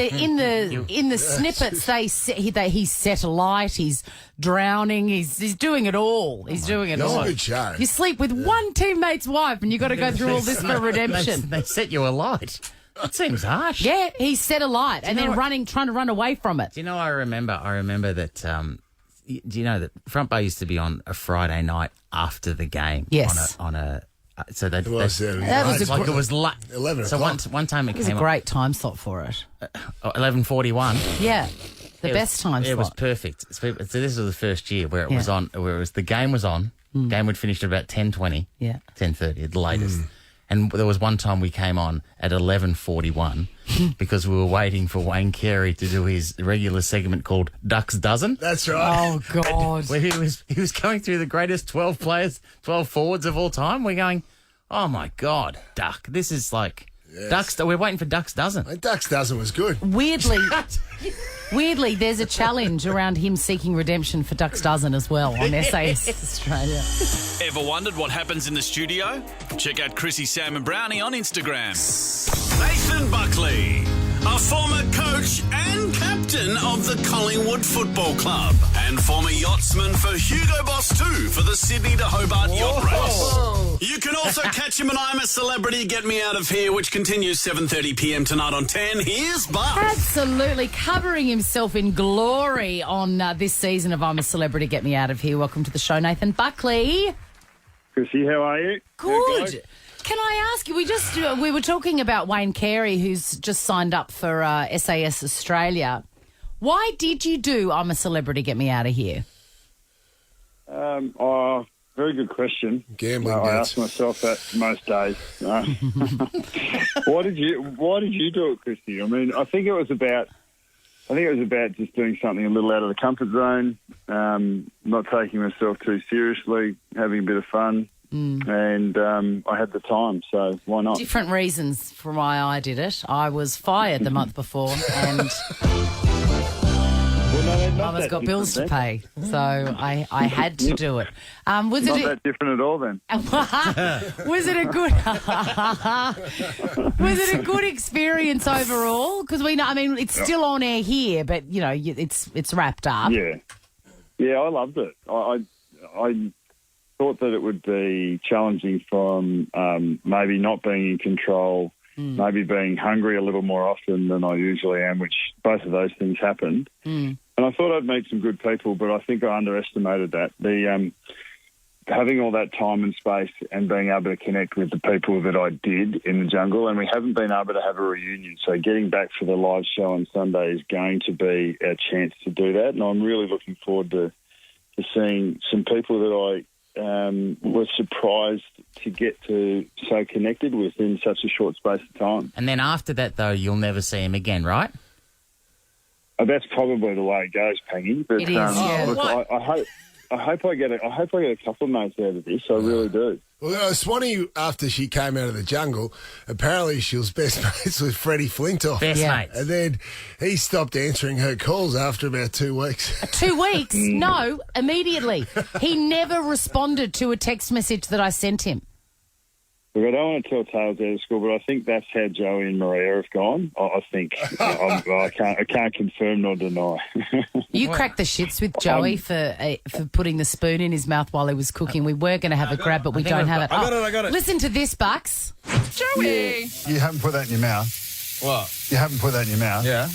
Speaker 3: the snippets, he's set alight, he's drowning, he's doing it all. He's doing it all.
Speaker 4: It's a good show.
Speaker 3: You sleep with one teammate's wife, and you got to go through all this for redemption.
Speaker 11: They set you alight. That seems harsh.
Speaker 3: Yeah, he's set alight, and then trying to run away from it.
Speaker 11: Do you know? I remember that. Do you know that Front Bay used to be on a Friday night after the game?
Speaker 3: Yes.
Speaker 11: So it
Speaker 3: was
Speaker 11: 11. So one time it
Speaker 3: was
Speaker 11: came
Speaker 3: a great time slot for it.
Speaker 11: 11:41.
Speaker 3: Yeah, the best time slot.
Speaker 11: It was perfect. So this was the first year where it was on. Where it was the game was on. Game would finished at about 10:20.
Speaker 3: Yeah,
Speaker 11: 10:30 at the latest. And there was one time we came on at 11:41 because we were waiting for Wayne Carey to do his regular segment called Ducks Dozen.
Speaker 4: That's right.
Speaker 3: Oh, God.
Speaker 11: Where he was going through the greatest 12 forwards of all time. We're going, oh, my God, Duck. This is like Ducks. We're waiting for Ducks Dozen.
Speaker 4: Ducks Dozen was good.
Speaker 3: Weirdly, there's a challenge around him seeking redemption for Ducks Dozen as well on SAS Australia.
Speaker 2: Ever wondered what happens in the studio? Check out Chrissie, Sam and Brownie on Instagram. Nathan Buckley, a former coach and captain of the Collingwood Football Club and former yachtsman for Hugo Boss 2 for the Sydney to Hobart Yacht Race. You can also catch him on I'm a Celebrity, Get Me Out of Here, which continues 7:30 p.m. tonight on 10. Here's Buck.
Speaker 3: Absolutely covering himself in glory on this season of I'm a Celebrity, Get Me Out of Here. Welcome to the show, Nathan Buckley.
Speaker 22: Chrissie, how are you?
Speaker 3: Good. Can I ask you, we were talking about Wayne Carey, who's just signed up for SAS Australia. Why did you do I'm a Celebrity, Get Me Out of Here?
Speaker 22: Very good question.
Speaker 4: Gambling.
Speaker 22: I ask myself that most days. Why did you do it, Chrissie? I mean, I think it was about just doing something a little out of the comfort zone, not taking myself too seriously, having a bit of fun. And I had the time, so why not?
Speaker 3: Different reasons for why I did it. I was fired the month before, and Mama's got bills to pay, so I had to do it. Was
Speaker 22: not
Speaker 3: it
Speaker 22: that different at all, then?
Speaker 3: Was it a good experience overall? Because we know, I mean, it's still on air here, but you know, it's wrapped up.
Speaker 22: Yeah, I loved it. I thought that it would be challenging from maybe not being in control, maybe being hungry a little more often than I usually am, which both of those things happened. And I thought I'd meet some good people, but I think I underestimated that. The having all that time and space and being able to connect with the people that I did in the jungle, and we haven't been able to have a reunion. So getting back for the live show on Sunday is going to be a chance to do that, and I'm really looking forward to seeing some people that I was surprised to get to so connected with in such a short space of time.
Speaker 11: And then after that, though, you'll never see him again, right?
Speaker 22: That's probably the way it goes, Peggy. But
Speaker 3: it is, yeah.
Speaker 22: look, I hope. I hope I get a couple of mates out of this. I really do.
Speaker 4: Well, Swanee, after she came out of the jungle, apparently she was best mates with Freddie Flintoff.
Speaker 11: Best mates.
Speaker 4: And then he stopped answering her calls after about 2 weeks.
Speaker 3: 2 weeks? No, immediately. He never responded to a text message that I sent him.
Speaker 22: Look, I don't want to tell tales out of school, but I think that's how Joey and Maria have gone. I think I can't confirm nor deny.
Speaker 3: You cracked the shits with Joey for putting the spoon in his mouth while he was cooking. We were going to have a grab, but we don't have it.
Speaker 5: I got it.
Speaker 3: Listen to this, Bucks. Joey!
Speaker 21: You haven't put that in your mouth.
Speaker 5: What?
Speaker 21: You haven't put that in your mouth.
Speaker 5: Yeah.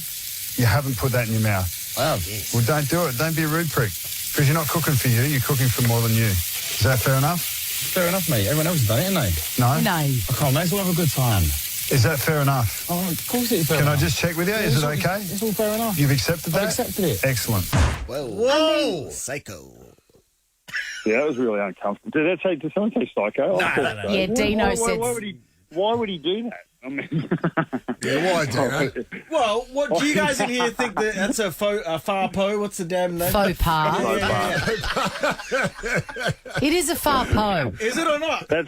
Speaker 21: You haven't put that in your mouth.
Speaker 5: I have.
Speaker 21: Well, don't do it. Don't be a rude prick. Because you're not cooking for you. You're cooking for more than you. Is that fair enough?
Speaker 5: Fair enough, mate. Everyone else has done it, haven't they?
Speaker 21: No?
Speaker 3: No.
Speaker 5: I can't, mate. We'll have a good time.
Speaker 21: Is that fair enough?
Speaker 5: Oh, of course it's fair
Speaker 21: Can
Speaker 5: enough.
Speaker 21: I just check with you? Is it okay?
Speaker 5: It's all fair enough.
Speaker 21: You've accepted that?
Speaker 5: I've accepted it.
Speaker 21: Excellent.
Speaker 5: Whoa! Psycho.
Speaker 22: Yeah, that was really uncomfortable. Did someone say psycho?
Speaker 5: No.
Speaker 3: Yeah, Dino said...
Speaker 22: Why would he do that? I mean,
Speaker 4: Yeah, why, Dino?
Speaker 5: Well, what do you guys in here think that's a faux pas? What's the damn name?
Speaker 3: Faux pas. It is a faux pas.
Speaker 5: Is it or not?
Speaker 22: that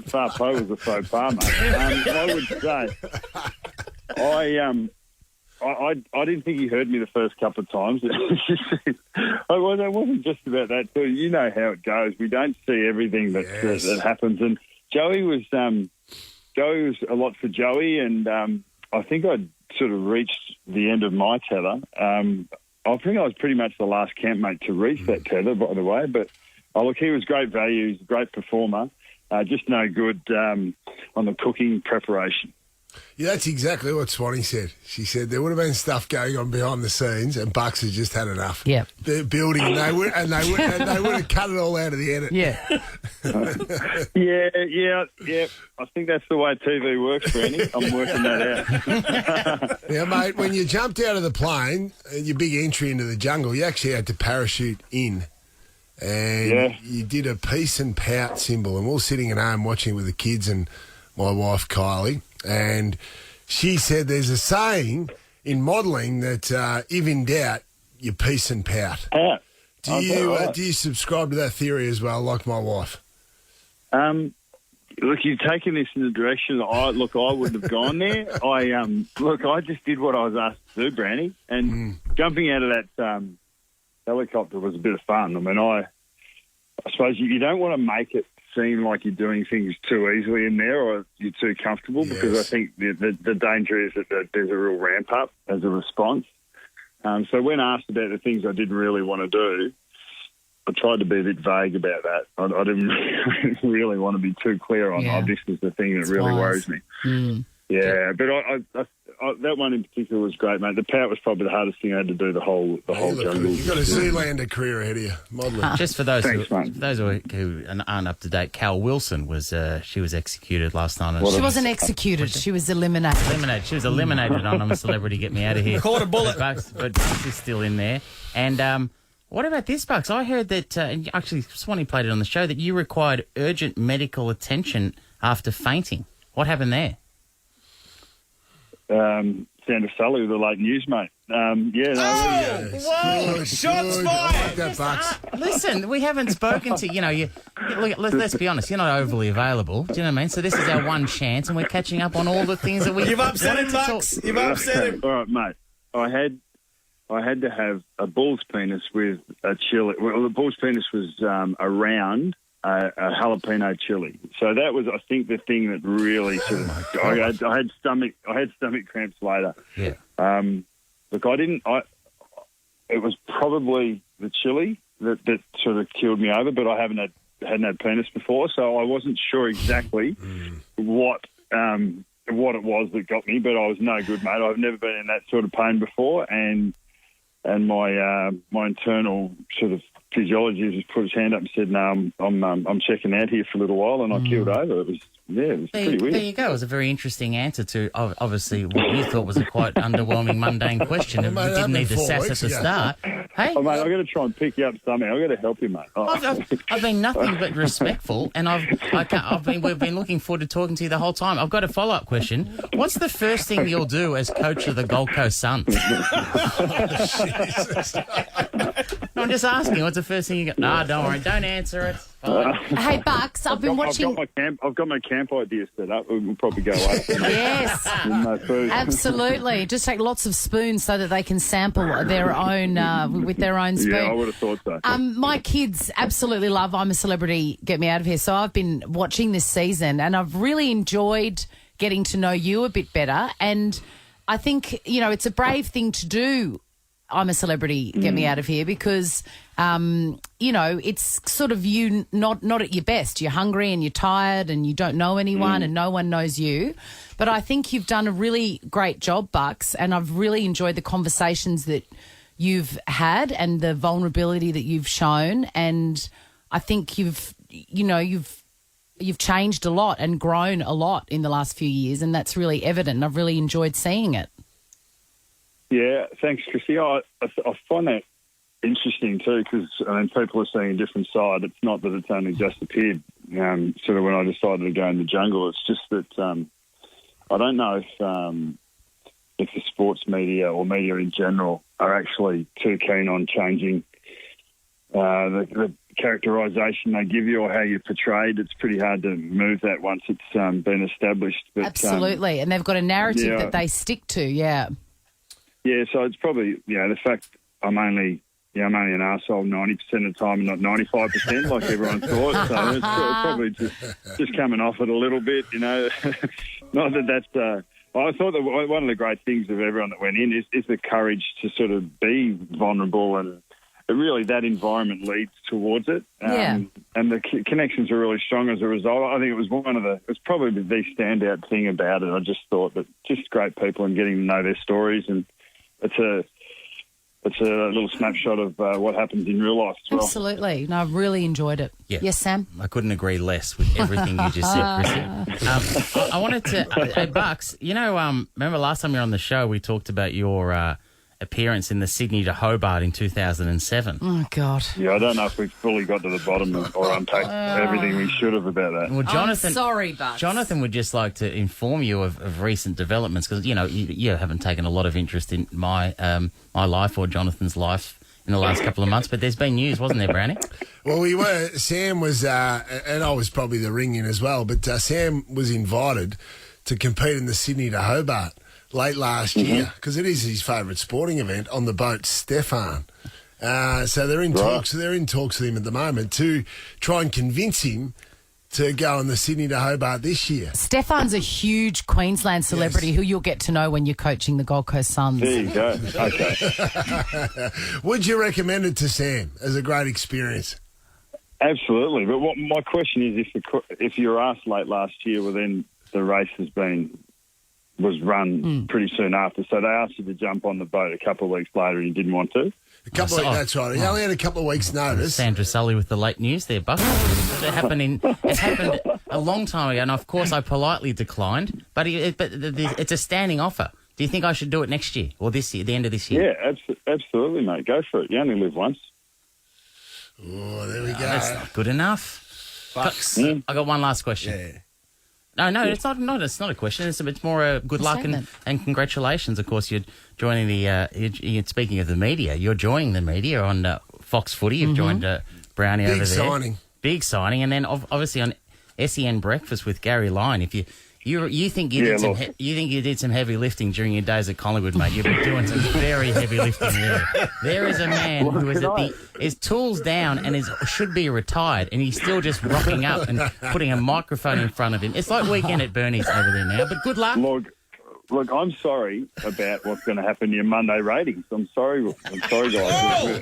Speaker 22: faux pas was a faux pas, mate. I would say, I didn't think he heard me the first couple of times. It wasn't just about that too. You know how it goes. We don't see everything that happens. And Joey was a lot for Joey, and I think I'd sort of reached the end of my tether. I think I was pretty much the last campmate to reach that tether, by the way. But look, he was great value. He's a great performer. Just no good on the cooking preparation.
Speaker 4: Yeah, that's exactly what Swanee said. She said there would have been stuff going on behind the scenes, and Bucks has just had enough.
Speaker 3: Yeah,
Speaker 4: they're building, and they would have cut it all out of the edit.
Speaker 3: Yeah,
Speaker 22: yeah. I think that's the way TV works, Brandy. I'm working that out.
Speaker 4: Yeah, mate. When you jumped out of the plane, your big entry into the jungle, you actually had to parachute in, and you did a peace and pout symbol, and we were sitting at home watching with the kids and my wife Kylie. And she said there's a saying in modelling that if in doubt, you peace and pout. Do you subscribe to that theory as well, like my wife?
Speaker 22: Look, you've taken this in the direction that I wouldn't have gone there. I just did what I was asked to do, Brandy, and jumping out of that helicopter was a bit of fun. I mean, I suppose you don't want to make it seem like you're doing things too easily in there or you're too comfortable, because I think the danger is that there's a real ramp up as a response. So when asked about the things I didn't really want to do, I tried to be a bit vague about that. I didn't really want to be too clear on this is the thing that really worries me. Yeah, but I that one in particular was great, mate. The pout was probably the hardest thing I had to do the whole jungle.
Speaker 4: You've got a Zoolander career ahead of you, modelling.
Speaker 11: Just for those who aren't up to date, Cal Wilson was executed last night.
Speaker 3: She wasn't executed. She was eliminated.
Speaker 11: She was eliminated on I'm a Celebrity, Get Me Out of Here.
Speaker 5: Caught a bullet.
Speaker 11: But she's still in there. And what about this, Bucks? I heard that, and actually Swanee played it on the show, that you required urgent medical attention after fainting. What happened there?
Speaker 22: Sandra Sully with the late news, mate.
Speaker 11: Whoa! Shots fired! Listen, we haven't spoken to let's be honest. You're not overly available. Do you know what I mean? So this is our one chance, and we're catching up on all the things that we.
Speaker 5: You've upset him, Bucks. You've upset him.
Speaker 22: All right, mate. I had to have a bull's penis with a chili. Well, the bull's penis was around a jalapeno chili. So that was, I think, the thing that really sort of. I had stomach cramps later.
Speaker 11: Yeah.
Speaker 22: Look, it was probably the chili that sort of killed me over, but I hadn't had penis before, so I wasn't sure exactly what it was that got me, but I was no good, mate. I've never been in that sort of pain before, and my internal sort of physiologist just put his hand up and said, "No, I'm checking out here for a little while," and I keeled over. It was pretty weird.
Speaker 11: There you go. It was a very interesting answer to obviously what you thought was a quite underwhelming, mundane question. And we didn't need the sass at the start. Hey,
Speaker 22: mate, I've got to try and pick you up somehow. I've got to help you, mate.
Speaker 11: I've been nothing but respectful, and we've been looking forward to talking to you the whole time. I've got a follow-up question. What's the first thing you'll do as coach of the Gold Coast Suns? I'm just asking. What's the first thing you got? Nah, don't worry. Don't answer it. Fine.
Speaker 3: Hey, Bucks, I've been watching.
Speaker 22: I've got my camp idea set up. We'll probably go away.
Speaker 3: Yes,
Speaker 22: no food.
Speaker 3: absolutely. Just take lots of spoons so that they can sample their own with their own spoon.
Speaker 22: Yeah, I would have thought so.
Speaker 3: My kids absolutely love I'm a Celebrity, Get Me Out of Here. So I've been watching this season and I've really enjoyed getting to know you a bit better. And I think, it's a brave thing to do, I'm a Celebrity, Get Me Out of Here, because, it's sort of you not at your best. You're hungry and you're tired and you don't know anyone and no one knows you. But I think you've done a really great job, Bucks, and I've really enjoyed the conversations that you've had and the vulnerability that you've shown. And I think you've changed a lot and grown a lot in the last few years, and that's really evident. And I've really enjoyed seeing it.
Speaker 22: Yeah, thanks, Chrissie. I find that interesting too, because people are seeing a different side. It's not that it's only just appeared sort of when I decided to go in the jungle. It's just that I don't know if the sports media or media in general are actually too keen on changing the characterisation they give you or how you're portrayed. It's pretty hard to move that once it's been established. But,
Speaker 3: absolutely, and they've got a narrative that they stick to, Yeah,
Speaker 22: so it's probably, the fact I'm only an arsehole 90% of the time and not 95% like everyone thought. So it's probably just coming off it a little bit, Not that that's... I thought that one of the great things of everyone that went in is the courage to sort of be vulnerable, and really that environment leads towards it. And the connections are really strong as a result. I think it was it's probably the standout thing about it. I just thought that just great people and getting to know their stories, and it's a little snapshot of what happens in real life as well.
Speaker 3: Absolutely. No, I've really enjoyed it.
Speaker 11: Yeah.
Speaker 3: Yes, Sam?
Speaker 11: I couldn't agree less with everything you just said, Chrissie. I wanted to... Hey, Bucks, remember last time you were on the show, we talked about your appearance in the Sydney to Hobart in 2007.
Speaker 3: Oh, God.
Speaker 22: Yeah, I don't know if we've fully got to the bottom or unpacked everything we should have about that.
Speaker 11: Well, Jonathan,
Speaker 3: I'm sorry, Bucks.
Speaker 11: Jonathan would just like to inform you of recent developments, because, you haven't taken a lot of interest in my life or Jonathan's life in the last couple of months, but there's been news, wasn't there, Brownie?
Speaker 4: Well, Sam was, and I was probably the ring-in as well, but Sam was invited to compete in the Sydney to Hobart late last year, because it is his favourite sporting event, on the boat Stefan. So they're in talks. They're in talks with him at the moment to try and convince him to go on the Sydney to Hobart this year.
Speaker 3: Stefan's a huge Queensland celebrity who you'll get to know when you're coaching the Gold Coast Suns.
Speaker 22: There you go. Okay.
Speaker 4: Would you recommend it to Sam as a great experience?
Speaker 22: Absolutely. But my question is, if you were asked late last year, well, then the race was run pretty soon after. So they asked you to jump on the boat a couple of weeks later and you didn't want to?
Speaker 4: That's right. He only had a couple of weeks' notice.
Speaker 11: Sandra Sully with the late news there, Buck. It happened a long time ago, and of course I politely declined, but it's a standing offer. Do you think I should do it next year or this year, the end of this year?
Speaker 22: Yeah, absolutely, mate. Go for it. You only live once.
Speaker 4: Oh, there we go.
Speaker 11: That's not good enough. Bucks. I got one last question.
Speaker 4: Yeah.
Speaker 11: No, it's not a question. It's more a good luck and congratulations. Of course, you're joining you're speaking of the media, you're joining the media on Fox Footy. You've joined Brownie over there. Big signing. And then obviously on SEN Breakfast with Gary Lyon. If you think you did some heavy lifting during your days at Collingwood, mate. You've been doing some very heavy lifting there. There is a man who is is tools down and should be retired, and he's still just rocking up and putting a microphone in front of him. It's like Weekend at Bernie's over there now. But good luck.
Speaker 22: Look, I'm sorry about what's going to happen to your Monday ratings. I'm sorry, guys.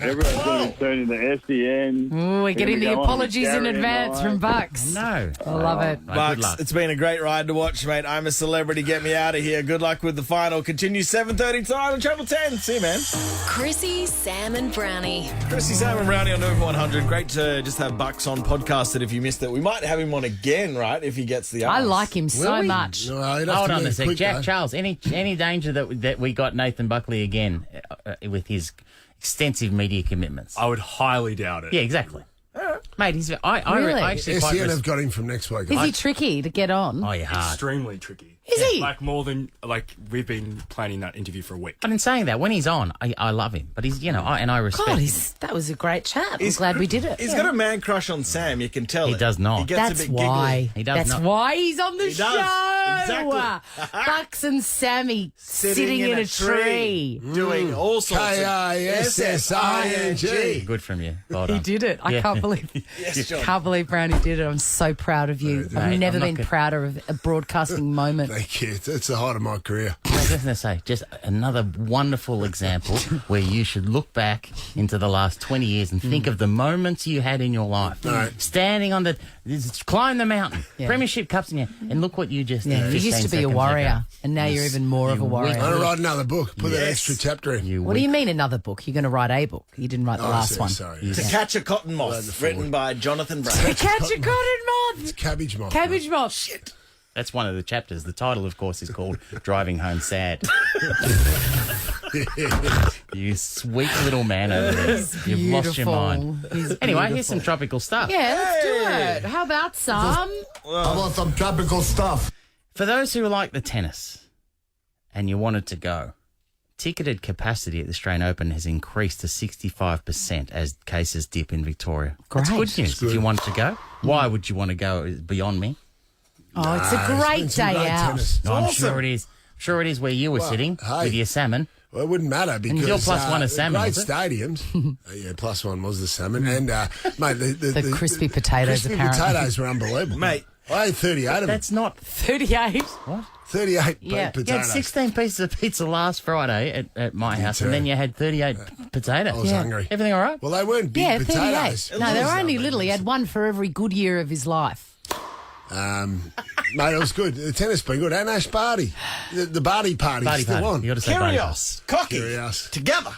Speaker 22: Everyone's going to be turning to SEN.
Speaker 3: We're getting the apologies in advance from Bucks.
Speaker 11: No.
Speaker 3: I love it.
Speaker 5: Bucks, it's been a great ride to watch, mate. I'm a Celebrity. Get me out of here. Good luck with the final. Continue 7:30 tonight on Channel 10. See you, man.
Speaker 10: Chrissie, Sam and Brownie.
Speaker 5: Chrissie, Sam and Brownie on Over 100. Great to just have Bucks on podcast. That if you missed it, we might have him on again, right? If he gets the
Speaker 3: I like him so much.
Speaker 4: No,
Speaker 11: hold on a sec. Jack Charles, any danger that we got Nathan Buckley again with his extensive media commitments?
Speaker 6: I would highly doubt it.
Speaker 11: Yeah, exactly. Mate, I actually
Speaker 4: SEN have got him from next week.
Speaker 3: Is he tricky to get on?
Speaker 11: Oh, yeah, hard.
Speaker 6: Extremely tricky.
Speaker 3: Is he?
Speaker 6: Like more than we've been planning that interview for a week.
Speaker 11: But in saying that, when he's on, I love him. But he's, I respect
Speaker 3: God,
Speaker 11: him.
Speaker 3: that was a great chat. I'm glad we did it.
Speaker 5: He's got a man crush on Sam, you can tell.
Speaker 11: He does not.
Speaker 5: He gets
Speaker 3: That's
Speaker 5: a bit
Speaker 3: why.
Speaker 5: giggly.
Speaker 11: He does
Speaker 3: That's
Speaker 11: not.
Speaker 3: why he's on the
Speaker 5: He
Speaker 3: show.
Speaker 5: does. Exactly.
Speaker 3: Bucks and Sammy sitting in a tree.
Speaker 5: Doing all sorts of
Speaker 4: Kissing.
Speaker 11: Good from you. Well
Speaker 3: He
Speaker 11: done.
Speaker 3: did it. I
Speaker 11: Yeah.
Speaker 3: can't believe.
Speaker 5: Yes, John.
Speaker 3: Can't believe Brownie did it. I'm so proud of you. I've
Speaker 11: Mate,
Speaker 3: never
Speaker 11: I'm not
Speaker 3: been
Speaker 11: gonna-
Speaker 3: prouder of a broadcasting moment.
Speaker 4: Thank you. That's the height of my career.
Speaker 11: I was just going to say, just another wonderful example where you should look back into the last 20 years and think of the moments you had in your life.
Speaker 4: Right.
Speaker 11: Standing on climb the mountain, Premiership Cups in you, and look what you just did.
Speaker 3: Yeah, you
Speaker 11: 15
Speaker 3: used to be a
Speaker 11: seconds
Speaker 3: warrior,
Speaker 11: ago.
Speaker 3: and now you're even more of a warrior.
Speaker 4: I'm going to write another book. Put that
Speaker 5: Yes.
Speaker 4: extra chapter in.
Speaker 3: What do you mean another book? You're going to write a book. You didn't write the last one.
Speaker 4: Sorry.
Speaker 5: To Catch a Cotton Moth, written by Jonathan Brown.
Speaker 3: To Catch a Cotton Moth.
Speaker 4: Cabbage moth.
Speaker 3: Cabbage moth. Shit.
Speaker 11: That's one of the chapters. The title, of course, is called Driving Home Sad. You sweet little man over there. You've lost your mind. Anyway, here's some tropical stuff.
Speaker 3: Yeah, let's do it. How about some?
Speaker 21: How about some tropical stuff?
Speaker 11: For those who like the tennis and you wanted to go, ticketed capacity at the Australian Open has increased to 65% as cases dip in Victoria. That's
Speaker 3: Great.
Speaker 11: good news. If you want to go, why would you want to go? Is beyond me.
Speaker 3: Oh, it's a great day out.
Speaker 11: No, I'm sure it is. Sure it is where you were sitting with your salmon.
Speaker 4: Well, it wouldn't matter because
Speaker 11: you're plus one of salmon,
Speaker 4: great
Speaker 11: was it?
Speaker 4: stadiums. Yeah, plus one was the salmon, and mate,
Speaker 3: The crispy potatoes,
Speaker 4: crispy
Speaker 3: apparently.
Speaker 4: potatoes were unbelievable,
Speaker 5: Mate.
Speaker 4: I ate 38 of them.
Speaker 11: That's not
Speaker 3: 38.
Speaker 11: What?
Speaker 4: 38
Speaker 3: Yeah.
Speaker 4: potatoes.
Speaker 11: You had 16 pieces of pizza last Friday at my house, and then you had 38 potatoes.
Speaker 4: I was hungry.
Speaker 11: Everything all right?
Speaker 4: Well, they weren't big
Speaker 3: Yeah,
Speaker 4: potatoes.
Speaker 3: 38. No, they were only little. He had one for every good year of his life.
Speaker 4: Mate, it was good. The tennis been good. And Ash Brodie. The Brodie party
Speaker 11: Brodie
Speaker 4: still
Speaker 11: party.
Speaker 4: on.
Speaker 11: You got to say Brodie party.
Speaker 5: Curious, cocky,
Speaker 4: Curious.
Speaker 5: together.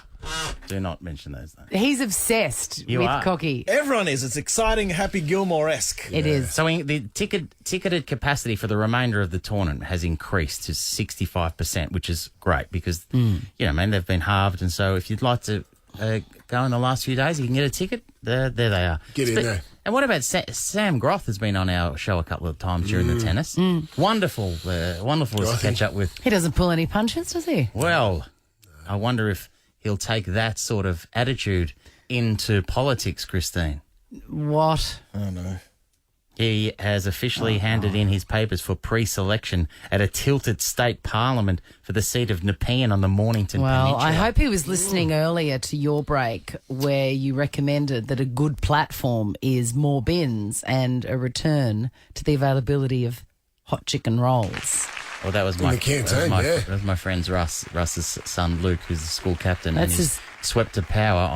Speaker 11: Do not mention those names.
Speaker 3: He's obsessed
Speaker 11: You
Speaker 3: with
Speaker 11: are.
Speaker 3: Cocky.
Speaker 5: Everyone is. It's exciting, Happy Gilmore-esque.
Speaker 3: It is.
Speaker 11: So the ticketed capacity for the remainder of the tournament has increased to 65%, which is great because, they've been halved. And so if you'd like to go in the last few days, you can get a ticket. There they are.
Speaker 4: Get in there.
Speaker 11: And what about Sam Groth has been on our show a couple of times during the tennis. Wonderful to catch up with.
Speaker 3: He doesn't pull any punches, does he?
Speaker 11: Well, I wonder if he'll take that sort of attitude into politics, Christine.
Speaker 3: What?
Speaker 5: Oh, no.
Speaker 11: He has officially handed in his papers for pre-selection at a tilted state parliament for the seat of Nepean on the Mornington
Speaker 3: Well,
Speaker 11: Peninsula.
Speaker 3: I hope he was listening earlier to your break where you recommended that a good platform is more bins and a return to the availability of hot chicken rolls.
Speaker 11: Well, that was
Speaker 4: In
Speaker 11: my
Speaker 4: the canteen,
Speaker 11: that was my friend's Russ's son Luke, who's the school captain,
Speaker 3: That's
Speaker 11: and he's swept to power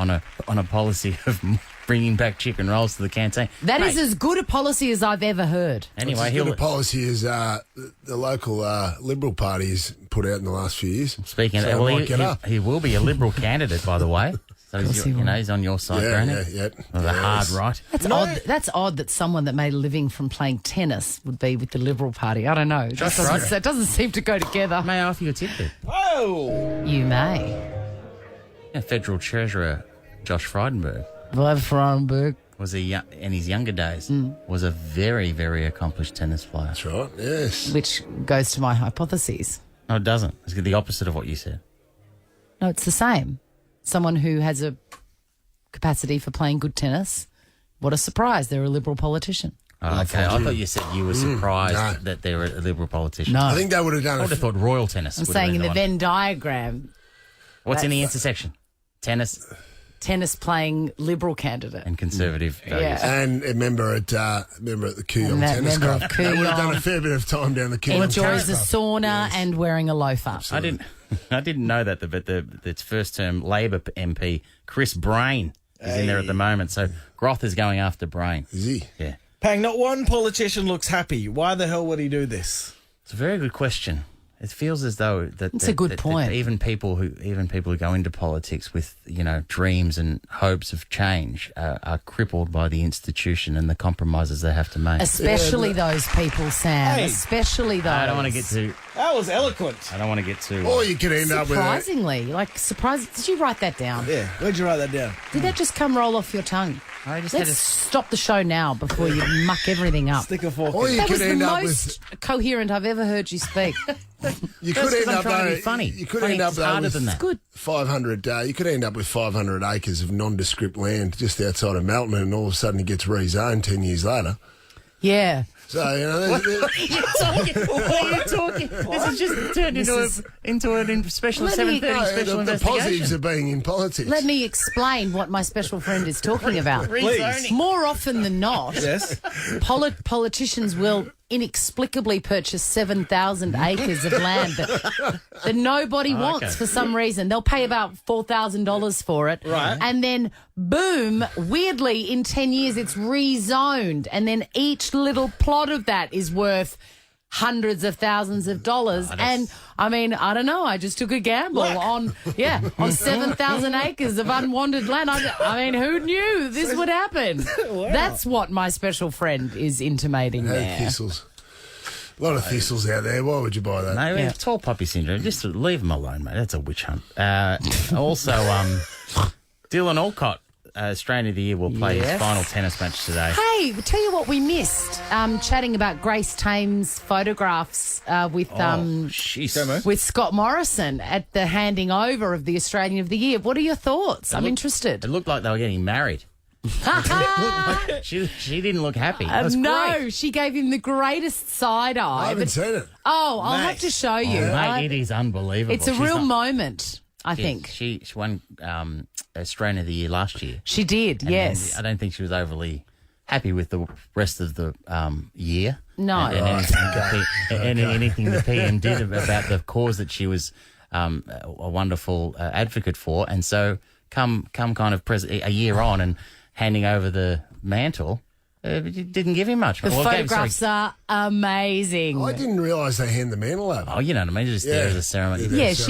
Speaker 11: on a policy of bringing back chicken rolls to the canteen.
Speaker 3: That is as good a policy as I've ever heard.
Speaker 11: Anyway,
Speaker 4: It's as good a policy as the local Liberal Party has put out in the last few years.
Speaker 11: Speaking
Speaker 4: So
Speaker 11: of,
Speaker 4: it
Speaker 11: well,
Speaker 4: might get up.
Speaker 11: he will be a Liberal candidate, by the way. So he's on your side,
Speaker 4: Yeah,
Speaker 11: Granny.
Speaker 4: yeah.
Speaker 11: With a hard right.
Speaker 3: That's odd that someone that made a living from playing tennis would be with the Liberal Party. I don't know. It
Speaker 11: That's
Speaker 3: doesn't,
Speaker 11: right.
Speaker 3: it doesn't seem to go together.
Speaker 11: May I offer you a tip there?
Speaker 5: Oh!
Speaker 3: You may.
Speaker 11: Federal Treasurer Josh Frydenberg
Speaker 3: Vlad Frydenberg
Speaker 11: was in his younger days was a very, very accomplished tennis player.
Speaker 4: That's right, yes.
Speaker 3: Which goes to my hypotheses.
Speaker 11: No, it doesn't. It's the opposite of what you said.
Speaker 3: No, it's the same. Someone who has a capacity for playing good tennis. What a surprise. They're a Liberal politician.
Speaker 11: Oh, okay, I thought you said you were surprised that they were a Liberal politician.
Speaker 3: No.
Speaker 4: I think they would have done
Speaker 11: I would have thought royal tennis.
Speaker 3: I'm
Speaker 11: would have
Speaker 3: saying
Speaker 11: been
Speaker 3: in the
Speaker 11: one.
Speaker 3: Venn diagram,
Speaker 11: What's in the intersection? Tennis
Speaker 3: tennis playing Liberal candidate.
Speaker 11: and conservative values.
Speaker 3: Yeah.
Speaker 4: And a member at the Kooyong
Speaker 3: And that
Speaker 4: Tennis
Speaker 3: member
Speaker 4: Club.
Speaker 3: of
Speaker 4: They would have done a
Speaker 3: Kooyong.
Speaker 4: fair bit of time down the Kooyong
Speaker 3: Enjoys a
Speaker 4: Tennis Club.
Speaker 3: sauna and wearing a loafer.
Speaker 11: I didn't know that, but its first term Labor MP Chris Brain is in there at the moment. So Groth is going after Brain.
Speaker 4: Is he?
Speaker 11: Yeah.
Speaker 5: Pang, not one politician looks happy. Why the hell would he do this?
Speaker 11: It's a very good question. It feels as though
Speaker 3: That's a good point.
Speaker 11: That even people who go into politics with dreams and hopes of change are crippled by the institution and the compromises they have to make.
Speaker 3: Especially those people, Sam.
Speaker 5: Hey.
Speaker 3: Especially those.
Speaker 11: I don't want to get too.
Speaker 5: That was eloquent.
Speaker 11: I don't want to get too.
Speaker 4: Or you could end up with
Speaker 3: Surprisingly, did you write that down?
Speaker 5: Yeah. Where'd you write that down?
Speaker 3: Did that just come roll off your tongue?
Speaker 11: I just
Speaker 3: Let's stop the show now before you muck everything up.
Speaker 5: Stick a fork
Speaker 4: Or
Speaker 5: in.
Speaker 4: you
Speaker 3: That
Speaker 4: could
Speaker 3: was the
Speaker 4: end up
Speaker 3: most coherent I've ever heard you speak.
Speaker 4: You
Speaker 11: That's
Speaker 4: could end
Speaker 11: 'cause I'm
Speaker 4: up
Speaker 11: trying to
Speaker 4: though.
Speaker 11: be funny.
Speaker 4: You could
Speaker 11: Funny,
Speaker 4: end up
Speaker 11: it's
Speaker 4: though
Speaker 11: harder
Speaker 4: with
Speaker 11: than that.
Speaker 3: Good.
Speaker 4: 500. You could end up with 500 acres of nondescript land just outside of Melton, and all of a sudden it gets rezoned 10 years later.
Speaker 3: Yeah.
Speaker 4: So
Speaker 11: What are you talking? This has just turned into a special
Speaker 3: Let me-
Speaker 11: 7:30 special
Speaker 4: the positives
Speaker 11: investigation.
Speaker 4: of being in politics.
Speaker 3: Let me explain what my special friend is talking about.
Speaker 11: Rezoning.
Speaker 3: More often than not,
Speaker 5: Yes.
Speaker 3: politicians will inexplicably purchase 7,000 acres of land that nobody wants for some reason. They'll pay about $4,000 for it.
Speaker 5: Right.
Speaker 3: And then, boom, weirdly, in 10 years, it's rezoned. And then each little plot of that is worth hundreds of thousands of dollars. And, I mean, I don't know. I just took a gamble on 7,000 acres of unwanted land. I mean, who knew this would happen?
Speaker 5: Wow.
Speaker 3: That's what my special friend is intimating there.
Speaker 4: Thistles. A lot of thistles out there. Why would you buy that?
Speaker 11: No, it's tall poppy syndrome. Just leave them alone, mate. That's a witch hunt. Also, Dylan Alcott, Australian of the Year, will play his final tennis match today.
Speaker 3: Hey, tell you what we missed. Chatting about Grace Tame's photographs with Scott Morrison at the handing over of the Australian of the Year. What are your thoughts? I'm interested.
Speaker 11: It looked like they were getting married. She didn't look happy. That was
Speaker 3: no,
Speaker 11: great.
Speaker 3: she gave him the greatest side eye.
Speaker 4: I haven't seen it.
Speaker 3: Oh, I'll have to show you.
Speaker 11: Mate, it is unbelievable.
Speaker 3: It's a real moment, I think.
Speaker 11: She won Australian of the Year last year.
Speaker 3: She did,
Speaker 11: And
Speaker 3: yes.
Speaker 11: then I don't think she was overly happy with the rest of the year.
Speaker 3: No.
Speaker 11: And anything the PM did about the cause that she was a wonderful advocate for. And so come kind of a year on and handing over the mantle, didn't give him much.
Speaker 3: The photographs are amazing.
Speaker 4: I didn't realise they hand the mantle over.
Speaker 11: Oh, you know what I mean? Just there as a ceremony.
Speaker 3: Yeah, it's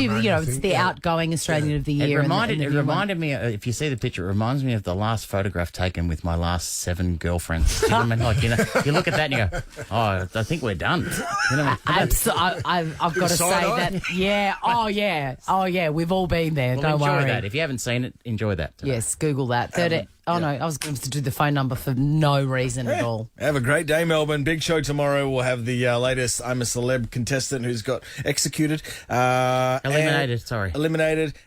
Speaker 3: the outgoing Australian of the Year.
Speaker 11: It reminded me, if you see the picture, it reminds me of the last photograph taken with my last 7 girlfriends. You know what I mean? Like, you look at that and you go, oh, I think we're done. You know what I mean?
Speaker 3: I've got to say that. Yeah. Oh, yeah. We've all been there.
Speaker 11: Well,
Speaker 3: Don't
Speaker 11: enjoy
Speaker 3: worry.
Speaker 11: that. If you haven't seen it, enjoy that today.
Speaker 3: Yes, Google that. No, I was going to do the phone number for no reason at all.
Speaker 5: Have a great day, Melbourne. Big show tomorrow. We'll have the latest I'm a Celeb contestant who's got executed. Eliminated.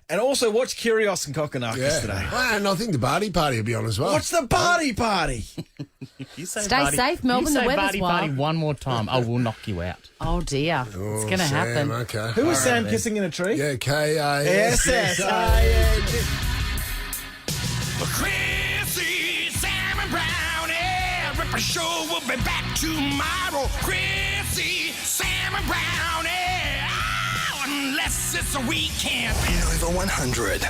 Speaker 5: And also watch Kyrgios and Kokonakis today.
Speaker 4: And I think the Brodie party will be on as well.
Speaker 5: Watch the Brodie party.
Speaker 3: Stay safe, Melbourne. The weather's
Speaker 11: Brodie party
Speaker 3: wild.
Speaker 11: one more time, I will knock you out.
Speaker 3: Oh, dear. It's going to happen.
Speaker 4: Okay.
Speaker 5: Who was Sam kissing in a tree?
Speaker 4: Yeah, K-A-S-S-I-N.
Speaker 2: Chrissie, Sam and Brownie, Ripper Show will be back tomorrow. Chrissie, Sam and Brownie, unless it's a weekend.
Speaker 19: Over 100.